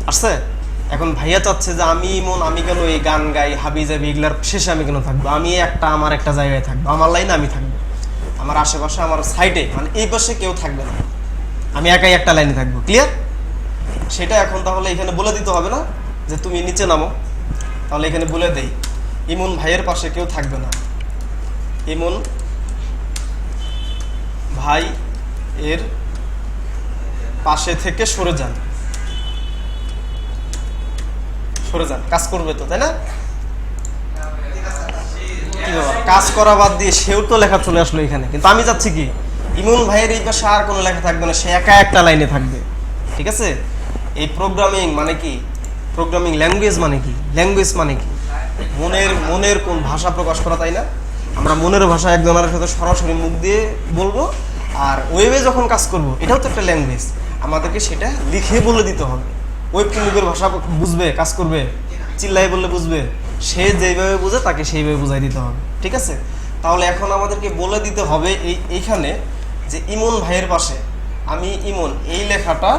আসছে। এখন ভাইয়া চাচ্ছে যে আমি ইমন, আমি কেন এই গান গাই হাবি যাবি এগুলার শেষে আমি কেন থাকবো? আমি আমার একটা জায়গায় থাকবো, আমার লাইনে আমি থাকবো, আমার আশেপাশে আমার সাইডে মানে এই পাশে কেউ থাকবে না, আমি একাই একটা লাইনে থাকবো। ক্লিয়ার? সেটা এখন তাহলে এখানে বলে দিতে হবে না যে তুমি নিচে নামো, তাহলে এখানে বলে দেই ইমন ভাইয়ের পাশে কেউ থাকবে না, ইমন ভাই এর পাশে থেকে সরে যান, কাজ করবে তো, তাই না? কি বাবা, কাজ করা বাদ দিয়ে সেও তো লেখা চলে আসলো এখানে, কিন্তু আমি চাচ্ছি কি ইমন ভাইয়ের এই পাশে আর কোনো লেখা থাকবে না, সে একা একটা লাইনে থাকবে। ঠিক আছে, এই প্রোগ্রামিং মানে কি, প্রোগ্রামিং ল্যাঙ্গুয়েজ মানে কি, ল্যাঙ্গুয়েজ মানে কি মনের কোন ভাষা প্রকাশ করা, তাই না? আমরা মনের ভাষা একজনের সাথে সরাসরি মুখ দিয়ে বলবো, আর ওয়েবে যখন কাজ করব এটাও তো একটা ল্যাঙ্গুয়েজ, আমাদেরকে সেটা লিখে বলে দিতে হবে। ওয়েব কি মুখের ভাষা বুঝবে, কাজ করবে? চিল্লাই বললে বুঝবে? সে যেইভাবে বুঝে তাকে সেইভাবে বুঝাই দিতে হবে। ঠিক আছে, তাহলে এখন আমাদেরকে বলে দিতে হবে এইখানে যে ইমন ভাইয়ের পাশে আমি ইমন, এই লেখাটা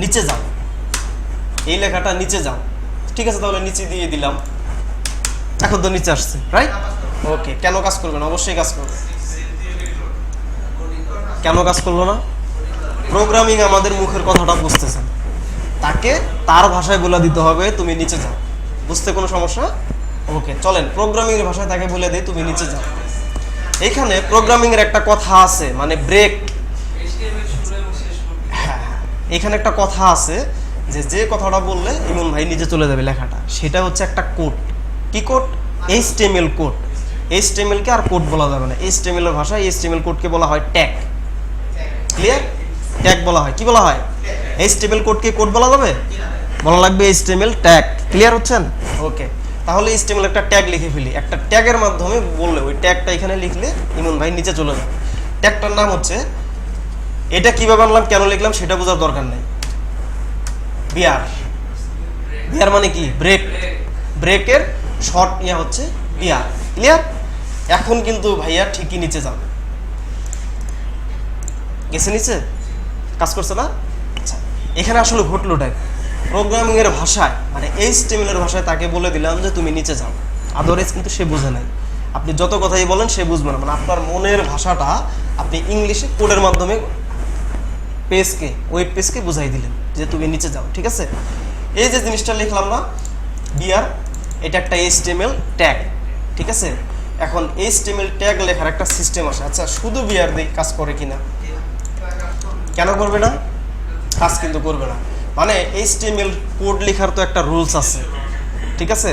নিচে যাও, এই লেখাটা নিচে যাও। ঠিক আছে, তাহলে নিচে দিয়ে দিলাম, এখন তো নিচে আসছে, রাইট? ওকে, কেন কাজ করবে না? অবশ্যই কাজ করবে। কেন কাজ করলো না? প্রোগ্রামিং আমাদের মুখের কথাটা বুঝতেছেন, তাকে তার ভাষায় বলে দিতে হবে তুমি নিচে যাও। বুঝতে কোনো সমস্যা? ওকে, চলেন প্রোগ্রামিং এর ভাষায় তাকে বলে দেই তুমি নিচে যাও। এইখানে প্রোগ্রামিং এর একটা কথা আছে, মানে ব্রেক। হ্যাঁ, এখানে একটা কথা আছে যে কথাটা বললে ইমন ভাই নিচে চলে যাবে লেখাটা, সেটা হচ্ছে একটা কোড। কি কোড? HTML code. HTML কে আর কোড বলা যাবে না, HTML এর ভাষায় HTML কোডকে বলা হয় ট্যাগ। ক্লিয়ার? ট্যাগ বলা হয়। কি বলা হয়? HTML কোডকে কোড বলা যাবে? বলা লাগবে HTML ট্যাগ। ক্লিয়ার হচ্ছেন? ওকে, তাহলে HTML একটা ট্যাগ লিখে ফেলি, একটা ট্যাগের মাধ্যমে বললে ওই ট্যাগটা এখানে লিখলে ইমন ভাই নিচে চলে যাবে। ট্যাগটার নাম হচ্ছে, এটা কিভাবে আনলাম কেন লিখলাম সেটা বোঝার দরকার নেই, বিয়ার। বিয়ার মানে কি? ব্রেক। ব্রেকের শর্ট ইয়া হচ্ছে বিয়ার। ক্লিয়ার? এখন কিন্তু ভাইয়া ঠিকই নিচে যাবে। গেছে নিচে? কাজ করছে না? আচ্ছা, এখানে আসলে ঘটলোটাই প্রোগ্রামিং এর ভাষায় মানে HTML এর ভাষায় তাকে বলে দিলাম যে তুমি নিচে যাও, আদারওয়াইজ কিন্তু সে বুঝে নাই। আপনি যত কথাই বলেন সে বুঝবে না, মানে আপনার মনের ভাষাটা আপনি ইংলিশে কোডের মাধ্যমে ওয়েব পেজকে বুঝাই দিলেন যে তুমি নিচে যাও। ঠিক আছে? এই যে জিনিসটা লিখলাম না বিয়ার, এটা একটা HTML ট্যাগ। ঠিক আছে? এখন HTML ট্যাগ লেখার একটা সিস্টেম আছে। আচ্ছা, শুধু বিয়ার দিয়ে কাজ করে কিনা? কেন করবে না? কাজ কিন্তু করবে না। মানে HTML কোড লেখার তো একটা রুলস আছে। ঠিক আছে?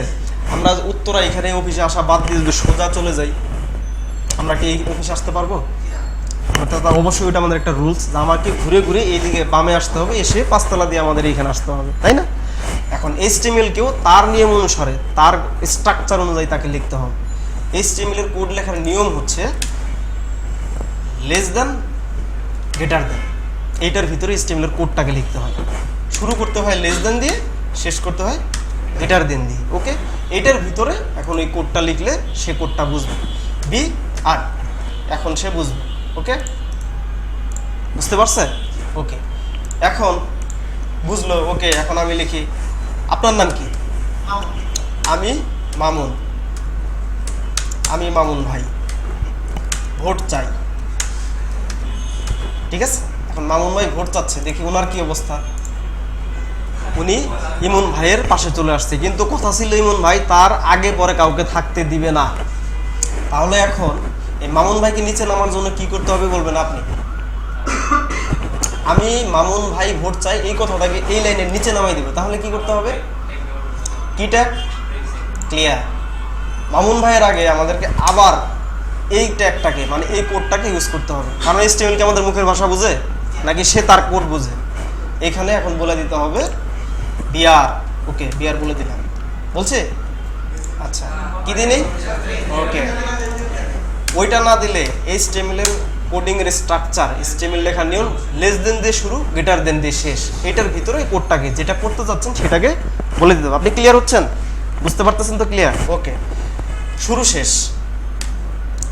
আমরা উত্তরা এখানে অফিসে আসা বাদ দিয়ে যদি সোজা চলে যাই, আমরা কি এই অফিসে আসতে পারবো? অর্থাৎ অবশ্যই ওটা আমাদের একটা রুলস যে আমাকে ঘুরে ঘুরে এইদিকে বামে আসতে হবে, এসে 5 তলা দিয়ে আমাদের এইখানে আসতে হবে, তাই না? এখন HTML কেও তার নিয়ম অনুসারে তার স্ট্রাকচার অনুযায়ী তাকে লিখতে হবে। HTML এর কোড লেখার নিয়ম হচ্ছে লেস দ্যান, গ্রেটার দ্যান, এইটার ভিতরে HTML এর কোডটাকে লিখতে হয়। শুরু করতে হয় লেস দ্যান দিয়ে, শেষ করতে হয় গ্রেটার দ্যান দিয়ে। ওকে, এইটার ভিতরে এখন এই কোডটা লিখলে সে কোডটা বুঝবে। বি আর এখন সে বুঝবে। ওকে, বুঝতে পারছে? ওকে, এখন বুঝলো। ওকে, এখন আমি লিখি আপনার নাম কি? আমি মামুন। আমি মামুন ভাই, ভোট চাই। ঠিক আছে? এখন মামুন ভাই ভোট চাচ্ছে, দেখি ওনার কি অবস্থা। উনি ইমন ভাইয়ের পাশে চলে আসছে, কিন্তু কথা ছিল ইমন ভাই তার আগে পরে কাউকে থাকতে দিবে না। তাহলে এখন এই মামুন ভাইকে নিচে নামার জন্য কি করতে হবে বলবেন আপনি? আমি মামুন ভাই ভোট চাই এই কথাটাকে এই লাইনের নিচে নামাই দিব। তাহলে কি করতে হবে? কি ট্যাগ? ক্লিয়ার। মামুন ভাইয়ের আগে আমাদেরকে আবার এই ট্যাগটাকে মানে এই কোডটাকে ইউজ করতে হবে। কারণ HTML কি আমাদের মুখের ভাষা বুঝে নাকি সে তার কোড বুঝে? এখানে এখন বলে দিতে হবে বিয়ার। ওকে, বিয়ার বলে দিলাম। বলছে? আচ্ছা, কি দিনই? ওকে, ওইটা না দিলে HTML এর কোডিং এর স্ট্রাকচার, HTML লেখার নিয়ম লেস দেন দিয়ে শুরু, গ্রেটার দেন দিয়ে শেষ। এটার ভিতরে কোডটাকে যেটা করতে চাচ্ছেন সেটাকে বলে দিতে হবে। আপনি ক্লিয়ার হচ্ছেন? বুঝতে পারতেছেন তো? ক্লিয়ার? ওকে, শুরু শেষ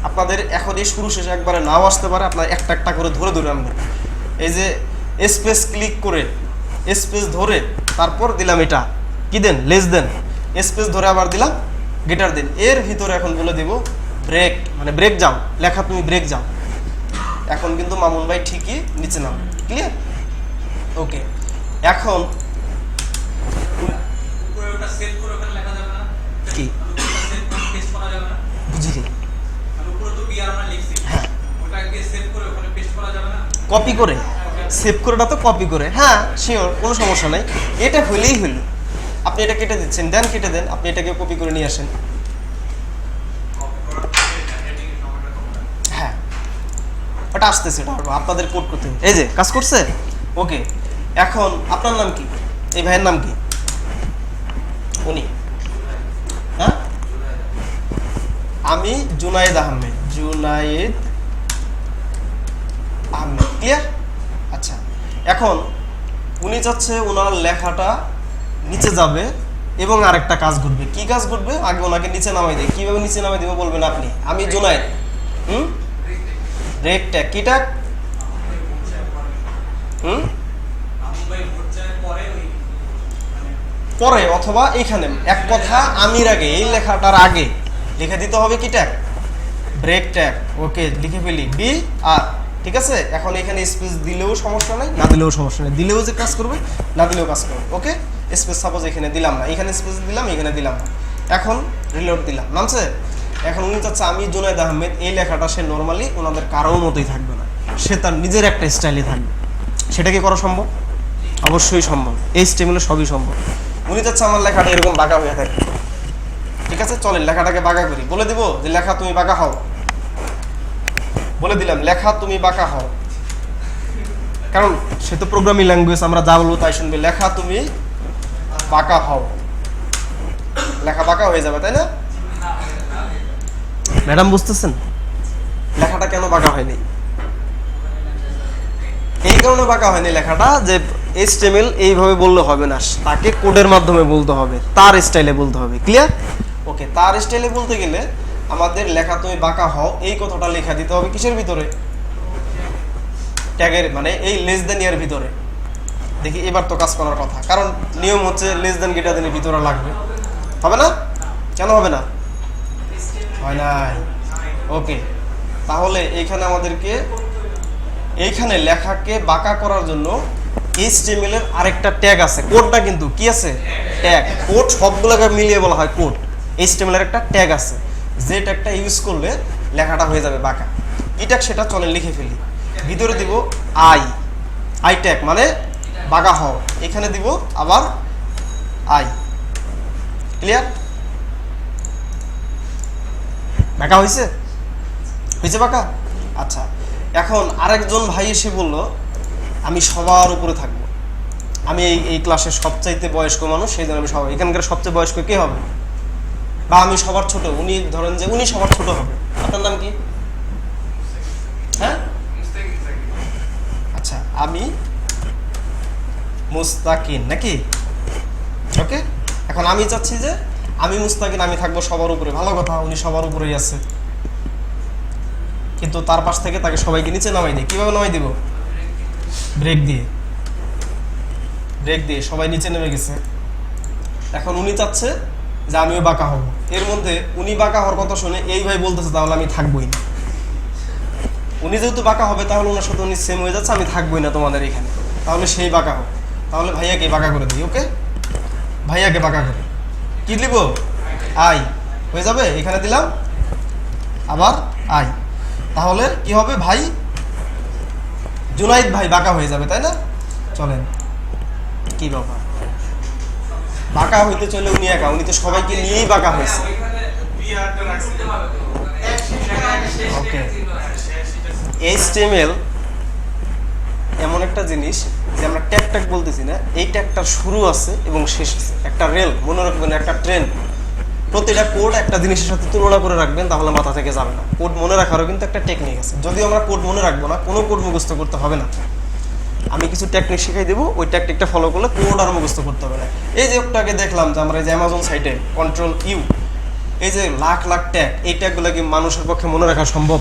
আপনাদের এখন এই শুরু শেষ একবারে নাও আসতে পারে, আপনার একটা একটা করে ধরে ধরে আনবেন। এই যে স্পেস ক্লিক করে স্পেস ধরে তারপর দিলাম এটা কি দেন? Less than. স্পেস ধরে আবার দিলাম গ্রেটার দেন। এর ভিতরে এখন বলে দেব ব্রেক, মানে ব্রেক যাও, লেখা তুমি ব্রেক যাও। এখন কিন্তু মামুন ভাই ঠিকই নিচে নাম। ক্লিয়ার? ওকে, এখন কি বুঝলি? হ্যাঁ, কপি করে সেভ করে না তো কপি করে। হ্যাঁ শিওর, কোনো সমস্যা নাই। এটা হইলেই হইল। আপনি এটা কেটে দিচ্ছেন, দেন কেটে দেন, আপনি এটাকে কপি করে নিয়ে আসেন। হ্যাঁ, ওটা আসতেছে, ওটা আপনাদের কোড করতে হবে। এই যে কাজ করছে। ওকে, এখন আপনার নাম কি? এই ভাইয়ের নাম কি? উনি? হ্যাঁ, আমি জুনায়েদ আহমেদ। জুনায়েদ আহমেদ। ক্লিয়ার? আচ্ছা, এখন উনি চাচ্ছে ওনার লেখাটা নিচে যাবে এবং আরেকটা কাজ ঘটবে। কি কাজ ঘটবে? আগে ওনাকে নিচে নামাই দেয়। কিভাবে নিচে নামাই দেবো বলবেন আপনি? আমি জুনায়েদ। Break tag. কি ট্যাগ? পরে অথবা এইখানে এক কথা আমির আগে, এই লেখাটার আগে লিখে দিতে হবে কি ট্যাগ? Break tag. ওকে, লিখে ফেলি বি আর। ঠিক আছে, এখন এখানে স্পেস দিলেও সমস্যা নাই, না দিলেও সমস্যা নেই। দিলেও যে কাজ করবে, না দিলেও কাজ করবে। ওকে, স্পেস সাপোজ এখানে দিলাম না, এখানে স্পেস দিলাম, এখানে দিলাম না। এখন রিলোড দিলাম, নামছে। এখন উনি চাচ্ছে আমি জুনায়েদ আহমেদ, এই লেখাটা সে নর্মালি ওনাদের কারোর মতোই থাকবে না, সে তার নিজের একটা স্টাইলে থাকবে। সেটা কি করা সম্ভব? অবশ্যই সম্ভব। HTML সবই সম্ভব। উনি চাচ্ছে আমার লেখাটা এরকম বাঁকা হয়ে থাকে। ঠিক আছে, চলেন লেখাটাকে বাঁকা করি। বলে দিব যে লেখা তুমি বাঁকা হও। বলে দিলাম লেখা তুমি বাঁকা হও, কারণ সে তো প্রোগ্রামিং ল্যাঙ্গুয়েজ, আমরা যা বলবো তাই শুনবে। লেখা তুমি বাঁকা হও, লেখা বাঁকা হয়ে যাবে, তাই না ম্যাডাম? বুঝতেছেন লেখাটা কেন বাঁকা হয়নি? এই কারণে বাঁকা হয়নি লেখাটা যে HTML এইভাবে বললে হবে না, তাকে কোডের মাধ্যমে বলতে হবে, তার স্টাইলে বলতে হবে। ক্লিয়ার? ওকে, তার স্টাইলে বলতে গেলে আমাদের লেখা তুমি বাঁকা হও এই কথাটা লেখা দিতে হবে কিসের ভিতরে? ট্যাগের মানে এই লেস দেন এর ভিতরে। দেখি এবার তো কাজ করার কথা, কারণ নিয়ম হচ্ছে লেস দেন গ্রেটার দেন ভিতরে লাগবে। হবে না? কেন হবে না? হয় নাই। ওকে, তাহলে এইখানে আমাদেরকে এইখানে লেখাকে বাঁকা করার জন্য HTML এর আরেকটা ট্যাগ আছে, কোডটা কিন্তু কি আছে? ট্যাগ। কোড সবগুলোকে মিলিয়ে বলা হয় কোড। HTML এর একটা ট্যাগ আছে, যে ট্যাগটা ইউজ করলে লেখাটা হয়ে যাবে বাঁকা। কি ট্যাগ সেটা চলে লিখে ফেলি। ভিতরে দিব আই ট্যাগ মানে বাঁকা হও, এখানে দিব আবার আই। ক্লিয়ার? বাঁকা হয়েছে? হয়েছে বাঁকা? আচ্ছা, এখন আরেকজন ভাই এসে বলল আমি সবার উপরে থাকবো, আমি এই ক্লাসের সবচাইতে বয়স্ক মানুষ, সেই জন্য আমি সবাই এখানকার সবচেয়ে বয়স্ক কে হবে, বা আমি সবার ছোট, উনি ধরেন যে উনি সবার ছোট হবে। আপনার নাম কি? হ্যাঁ, আচ্ছা, আমি মুস্তাকিন নাকি? ওকে, এখন আমি চাচ্ছি যে আমি মুস্তাকিন, আমি থাকবো সবার উপরে। ভালো কথা, উনি সবার উপরেই আছে, কিন্তু তার পাশ থেকে তাকে সবাইকে নিচে নামাই দিই। কিভাবে নামাই দিব? ব্রেক দিয়ে সবাই নিচে নেমে গেছে। এখন উনি চাচ্ছে যে আমিও বাঁকা হব। এর মধ্যে উনি বাঁকা হওয়ার কথা শুনে এই ভাই বলতেছে তাহলে আমি থাকবোই না। উনি যেহেতু বাঁকা হবে তাহলে ওনার সাথে উনি সেম হয়ে যাচ্ছে, আমি থাকবোই না তোমাদের এখানে, তাহলে সেই বাঁকা হোক। তাহলে ভাইয়াকে বাঁকা করে দিই। ওকে, ভাইয়াকে বাঁকা করে কি লিখব? আই হয়ে যাবে। এখানে দিলাম আবার আই, তাহলে কি হবে? ভাই জুনাইদ ভাই বাঁকা হয়ে যাবে, তাই না? চলেন, কি ব্যাপার, বাঁকা হইতে চলে উনি একা, উনি তো সবাইকে নিয়েই বাঁকা হয়েছে। ওকে, HTML এমন একটা জিনিস যে আমরা ট্যাগ বলতেছি না, এই ট্যাগটার শুরু আছে এবং শেষ আছে, একটা রেল মনে রাখবেন, একটা ট্রেন। প্রতিটা কোড একটা জিনিসের সাথে তুলনা করে রাখবেন, তাহলে মাথা থেকে যাবে না। কোড মনে রাখারও কিন্তু একটা টেকনিক আছে, যদিও আমরা কোড মনে রাখবো না, কোনো কোড মুখস্থ করতে হবে না। আমি কিছু টেকনিক শিখাই দেবো, ওই টেকনিকটা ফলো করলে কোড আর মুখস্থ করতে হবে না। এই যে একটাকে দেখলাম যে আমরা এই যে অ্যামাজন সাইটে Ctrl+U, এই যে লাখ লাখ ট্যাগ, এই ট্যাগগুলো কি মানুষের পক্ষে মনে রাখা সম্ভব?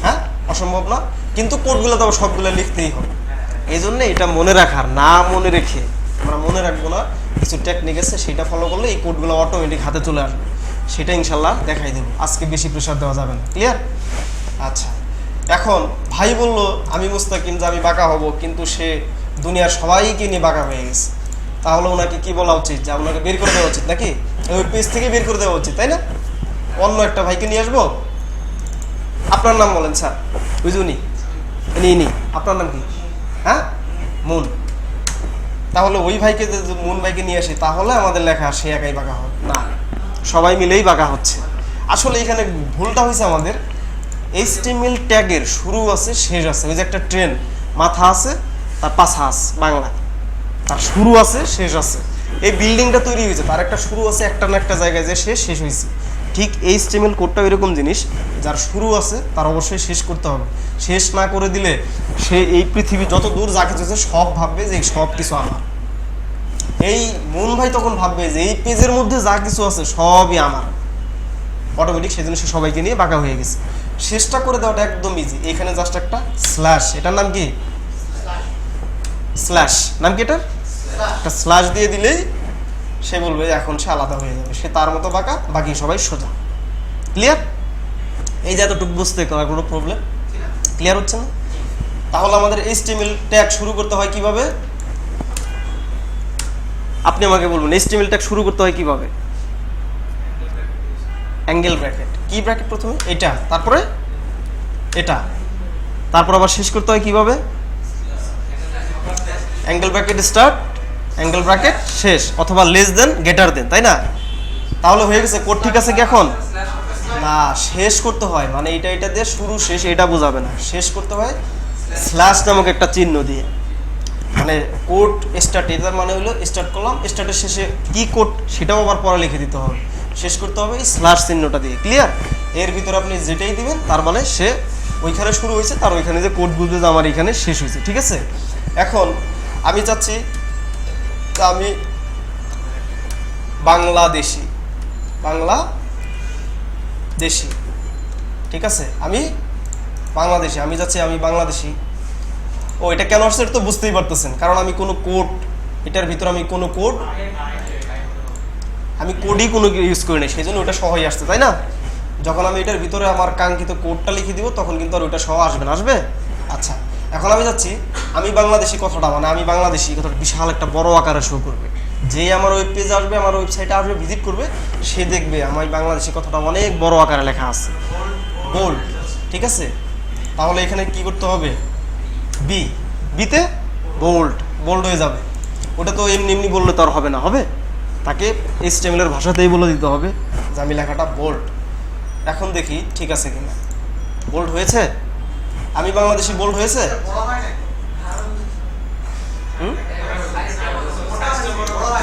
হ্যাঁ, অসম্ভব না। কিন্তু কোডগুলো তো সবগুলো লিখতেই হবে। এই জন্য এটা মনে রাখার না, মনে রেখে আমরা মনে রাখবো না, কিছু টেকনিক আছে সেটা ফলো করলে এই কোডগুলো অটোমেটিক হাতে চলে আসবে। সেটা ইনশাল্লাহ দেখাই দেবো, আজকে বেশি প্রেশার দেওয়া যাবে না। ক্লিয়ার? আচ্ছা, এখন ভাই বলল আমি মুস্তাকিন যে আমি বাঁকা হব, কিন্তু সে দুনিয়ার সবাইকে নিয়ে বাঁকা হয়ে গেছে। তাহলে ওনাকে কি বলা উচিত? যে ওনাকে বের করে দেওয়া উচিত নাকি? ওই পেজ থেকে বের করে দেওয়া উচিত, তাই না? অন্য একটা ভাইকে নিয়ে আসবো। আপনার নাম বলেন স্যার। বুঝুনি ইনি, আপনার নাম কি? হ্যাঁ, মুন। তাহলে ওই ভাইকে যদি মুন ভাইকে নিয়ে আসি, তাহলে আমাদের লেখা সে একাই বাঁকা হবে না, সবাই মিলেই বাঁকা হচ্ছে। আসলে এখানে ভুলটা হয়েছে আমাদের, HTML ট্যাগের শুরু আছে শেষ আছে। ওই যে একটা ট্রেন, মাথা আছে তার পাছা আছে, বাংলা তার শুরু আছে শেষ আছে। এই বিল্ডিংটা তৈরি হয়েছে, তার একটা শুরু আছে, একটা না একটা জায়গায় যে শেষ হয়েছে। ঠিক HTML কোডটা এরকম জিনিস, যার শুরু আছে তার অবশ্যই শেষ করতে হবে। শেষ না করে দিলে সে এই পৃথিবী যত দূর যা কিছু আছে সব ভাববে যে সব কিছু আমার। এই মন ভাই তখন ভাববে যে এই পেজের মধ্যে যা কিছু আছে সবই আমার, অটোমেটিক। সেই জন্য সে সবাইকে নিয়ে বাঁকা হয়ে গেছে। শেষটা করে দেওয়াটা একদম ইজি। এখানে জাস্ট একটা স্ল্যাশ, এটার নাম কি? স্ল্যাশ। নাম কি এটার? একটা স্ল্যাশ দিয়ে দিলেই সে বলবে এখন সে আলাদা হয়ে যাবে, সে তার মতো বাঁকা, বাকি সবাই সোজা। ক্লিয়ার? এই যে এতটুকু বুঝতে কোনো প্রবলেম ক্লিয়ার হচ্ছে না? তাহলে আমাদের HTML ট্যাগ শুরু করতে হয় কিভাবে? আপনি আমাকে বলবেন HTML ট্যাগ শুরু করতে হয় কিভাবে? Angle bracket. কি ব্র্যাকেট? প্রথমে এটা, তারপরে এটা, তারপর আবার শেষ করতে হয় কিভাবে? Angle bracket start, angle bracket শেষ, অথবা লেস দেন গ্রেটার দেন, তাই না? তাহলে হয়ে গেছে। কোড ঠিক আছে কি এখন? না, শেষ করতে হয়, মানে এটা দিয়ে শুরু শেষ এটা বোঝাবে না, শেষ করতে হয় স্ল্যাশ নামক একটা চিহ্ন দিয়ে। মানে কোড স্টার্ট, এটার মানে হলো স্টার্ট করলাম, স্টার্টের শেষে কি কোড সেটাও আবার পরে লিখে দিতে হবে, শেষ করতে হবে এই স্ল্যাশ চিহ্নটা দিয়ে। ক্লিয়ার? এর ভিতরে আপনি যেটাই দিবেন তার মানে সে ওইখানে শুরু হয়েছে, তার ওইখানে যে কোড বুঝবে যে আমার এখানে শেষ হয়েছে। ঠিক আছে? এখন আমি চাচ্ছি যে আমি বাংলাদেশি, বাংলাদেশি, ঠিক আছে, আমি বাংলাদেশি, আমি চাচ্ছি আমি বাংলাদেশি। ও এটা কেন আসছে এটা তো বুঝতেই পারতেছেন, কারণ আমি কোনো কোড, এটার ভিতরে আমি কোনো কোডই কোনো ইউজ করি না, সেই জন্য ওটা সহই আসছে, তাই না? যখন আমি এটার ভিতরে আমার কাঙ্ক্ষিত কোডটা লিখে দিব তখন কিন্তু আর ওইটা সহ আসবে না, আসবে? আচ্ছা, এখন আমি যাচ্ছি আমি বাংলাদেশি কথাটা, মানে আমি বাংলাদেশি কথাটা বিশাল একটা বড় আকারে শো করবে। যে আমার ওয়েব পেজে আসবে, আমার ওয়েবসাইটে আসবে, ভিজিট করবে, সে দেখবে আমার বাংলাদেশি কথাটা অনেক বড় আকারে লেখা আছে, বোল্ড, ঠিক আছে? তাহলে এখানে কি করতে হবে? বিতে বোল্ড হয়ে যাবে। ওটা তো এমনি এমনি বললে তো আর হবে না, হবে? তাকে HTML এর ভাষাতেই বলে দিতে হবে যে আমি লেখাটা বোল্ড। এখন দেখি ঠিক আছে কিনা, বোল্ড হয়েছে? আমি বাংলাদেশি বোল্ড হয়েছে?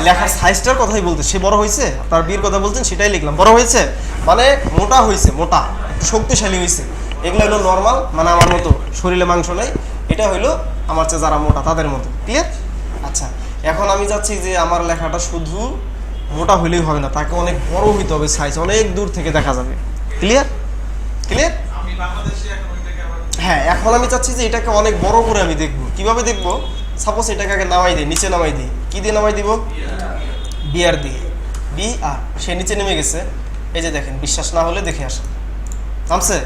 লেখার সাইজটার কথাই বলতে, সে বড় হয়েছে, আপনার বিয়ের কথা বলছেন সেটাই লিখলাম, বড় হয়েছে মানে মোটা হয়েছে, মোটা, একটু শক্তিশালী হয়েছে। এগুলো হলো নর্মাল, মানে আমার মতো শরীরে মাংস নেই, এটা হইলো আমার চেয়ে যারা মোটা তাদের মতো, ক্লিয়ার? আচ্ছা, এখন আমি চাচ্ছি যে আমার লেখাটা শুধু মোটা হইলেই হবে না, তাকে অনেক বড় হইতে হবে, সাইজ অনেক দূর থেকে দেখা যাবে, ক্লিয়ার? হ্যাঁ, এখন আমি চাচ্ছি যে এটাকে অনেক বড় করে আমি দেখবো। কিভাবে দেখবো? সাপোজ এটাকে আগে নামাই দিই, নিচে নামাই দিই। কি দিয়ে নামাই দিব? বিআর দিয়ে, বিআর। সে নিচে নেমে গেছে, এই যে দেখেন, বিশ্বাস না হলে দেখে আসেন, নামছে।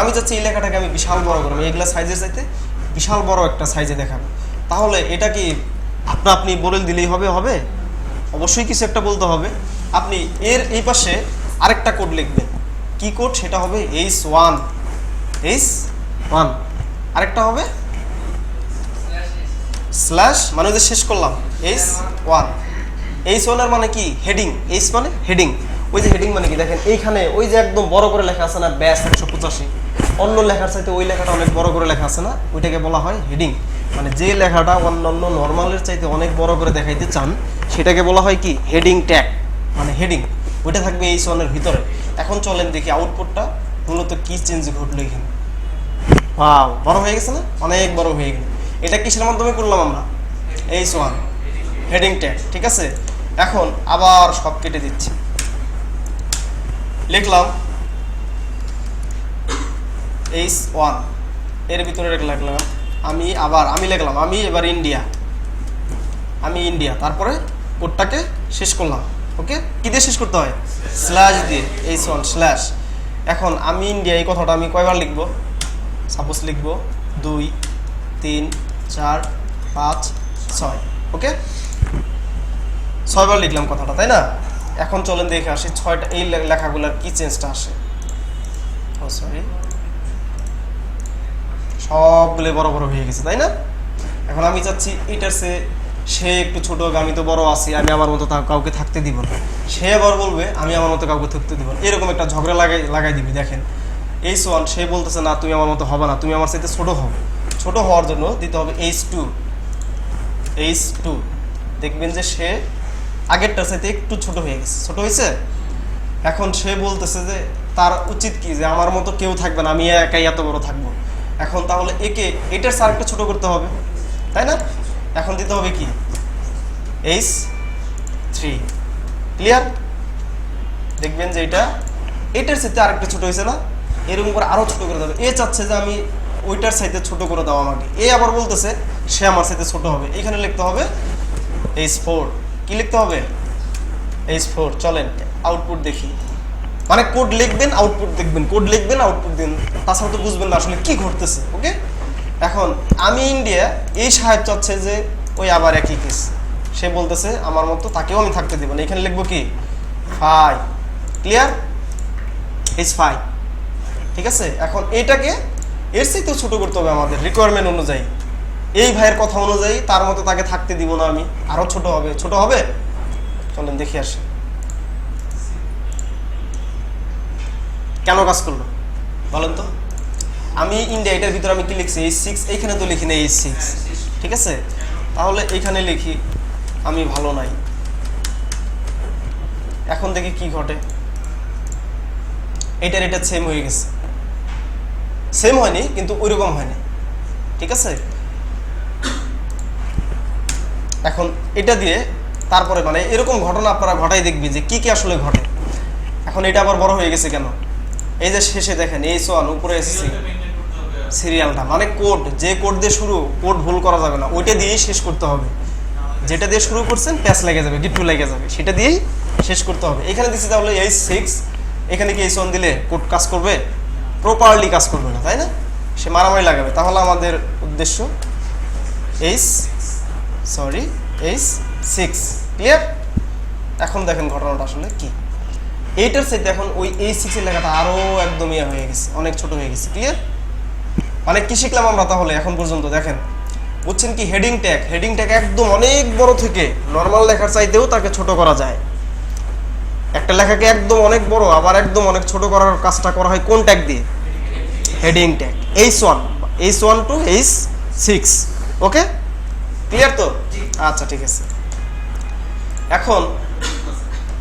আমি চাচ্ছি এই লেখাটাকে আমি বিশাল বড় করবো, এগুলা সাইজের চাইতে বিশাল বড় একটা সাইজে দেখাবো। তাহলে এটা কি আপনি বলে দিলেই হবে? অবশ্যই কিছু একটা বলতে হবে। আপনি এর এই পাশে আরেকটা কোড লিখবেন। কি কোড? সেটা হবে H1, আরেকটা হবে স্ল্যাশ, মানে যে শেষ করলাম H1 এর মানে কি? হেডিং। H মানে হেডিং। ওই যে হেডিং মানে কি দেখেন, এইখানে ওই যে একদম বড় করে লেখা আছে না, ব্যাস 185, অন্য লেখার চাইতে ওই লেখাটা অনেক বড় করে লেখা আছে না, ওইটাকে বলা হয় হেডিং। মানে যে লেখাটা অন্যান্য নর্মালের চাইতে অনেক বড় করে দেখাইতে চান সেটাকে বলা হয় কি? হেডিং ট্যাগ, মানে হেডিং। ওইটা থাকবে H1 এর ভিতরে। এখন চলেন দেখি আউটপুটটা মূলত কি চেঞ্জ ঘটলো এখানে। ওয়াও, বড় হয়ে গেছে না? অনেক বড় হয়ে গেল। এটা কিসের মাধ্যমে করলাম আমরা? H1 হেডিং ট্যাগ, ঠিক আছে? এখন আবার সব কেটে দিচ্ছি, লিখলাম H1 এর ভিতরে লিখলাম আমি লিখলাম আমি এবার ইন্ডিয়া, তারপরে কোডটাকে শেষ করলাম। ওকে, কি দিয়ে শেষ করতে হয়? স্ল্যাশ দিয়ে, H1 স্ল্যাশ। এখন আমি ইন্ডিয়া এই কথাটা আমি কয়বার লিখবো? সাপোজ লিখবো 2, 3, 4, 5, 6। ওকে, 6 বার লিখলাম কথাটা, তাই না? এখন চলেন দেখে আসি 6টা এই লেখাগুলোর কি চেঞ্জটা আসে। ও সরি, সবগুলো বড় বড় হয়ে গেছে, তাই না? এখন আমি চাচ্ছি এটার সে একটু ছোট হবে, আমি তো বড় আছি, আমি আমার মতো কাউকে থাকতে দিব না। সে আবার বলবে আমি আমার মতো কাউকে থাকতে দিব না, এরকম একটা ঝগড়া লাগাই দিবি। দেখেন H1 সে বলতেছে না তুমি আমার মতো হবে না, তুমি আমার সাথে ছোট হও। ছোট হওয়ার জন্য দিতে হবে H2। দেখবেন যে সে আগেরটার সাথে একটু ছোট হয়ে গেছে, ছোট হয়েছে। এখন সে বলতেছে যে তার উচিত কি যে আমার মতো কেউ থাকবে না, আমি একাই এত বড় থাকবো। এখন তাহলে এটার সার একটু ছোট করতে হবে, তাই না? এখন দিতে হবে কি? H3, clear? দেখবেন যে এটার সাথে আরেকটা ছোট হয়েছে না, এরকম করে আরো ছোট করে দেবে। চাচ্ছে যে আমি ওইটার সাইতে ছোট করে দাও আমাকে, আবার বলতেছে সে আমার সাথে ছোট হবে। এখানে লিখতে হবে H4। কি লিখতে হবে? H4। চলেন আউটপুট দেখি, মানে কোড লিখবেন আউটপুট দেখবেন, কোড লিখবেন আউটপুট দিন, তাছাড়া তো বুঝবেন না আসলে কি ঘটতেছে। ওকে, এখন আমি ইন্ডিয়া এই সাহেব চাচ্ছে যে ওই আবার একই কেস, সে বলতেছে আমার মতো তাকেও আমি থাকতে দিব না। এখানে লিখবো কি? 5, ক্লিয়ার? H5, ঠিক আছে? এখন এটাকে এর চাইতেও ছোট করতে হবে আমাদের রিকোয়ারমেন্ট অনুযায়ী, এই ভাইয়ের কথা অনুযায়ী তার মতো তাকে থাকতে দিব না আমি, আরো ছোট হবে। চলেন দেখি আসি কেন কাজ করলো বলেন তো। আমি ইন্ডিয়া এটার ভিতরে আমি কি লিখছি? H6, এইখানে তো লিখি না H6, ঠিক আছে? তাহলে এইখানে লিখি আমি ভালো নাই। এখন দেখি কি ঘটে। এটা সেম হয়ে গেছে, সেম হয়নি কিন্তু ওইরকম হয়নি, ঠিক আছে? এখন এটা দিয়ে তারপরে মানে এরকম ঘটনা আপনারা ঘটাই দেখবেন যে কি কি আসলে ঘটে। এখন এটা আবার বড় হয়ে গেছে কেন? এই যে শেষে দেখেন H1 উপরে এসেছে সিরিয়ালটা, মানে কোড, যে কোড দিয়ে শুরু, কোড ভুল করা যাবে না, ওইটা দিয়েই শেষ করতে হবে। যেটা দিয়ে শুরু করছেন প্যাচ লেগে যাবে, গিট্টু লেগে যাবে, সেটা দিয়েই শেষ করতে হবে। এখানে দিচ্ছি তাহলে H6, এখানে কি H1 দিলে কোড কাজ করবে? প্রপারলি কাজ করবে না, তাই না? সে মারামারি লাগাবে। তাহলে আমাদের উদ্দেশ্য H6, ক্লিয়ার? এখন দেখেন ঘটনাটা আসলে কি। এইটার সাথে এখন ওই H6 এর লেখাটা আরো একদম ইয়ে হয়ে গেছে, অনেক ছোট হয়ে গেছে, ক্লিয়ার? মানে কি শিখলাম আমরা তাহলে এখন পর্যন্ত? দেখেন বুঝছেন কি? হেডিং ট্যাগ একদম অনেক বড় থেকে নর্মাল লেখার চাইতেও তাকে ছোট করা যায়। একটা লেখাকে একদম অনেক বড় আবার একদম অনেক ছোট করার কাজটা করা হয় কোন ট্যাগ দিয়ে? Heading tag. H1 to H6, okay, clear তো? আচ্ছা ঠিক আছে। এখন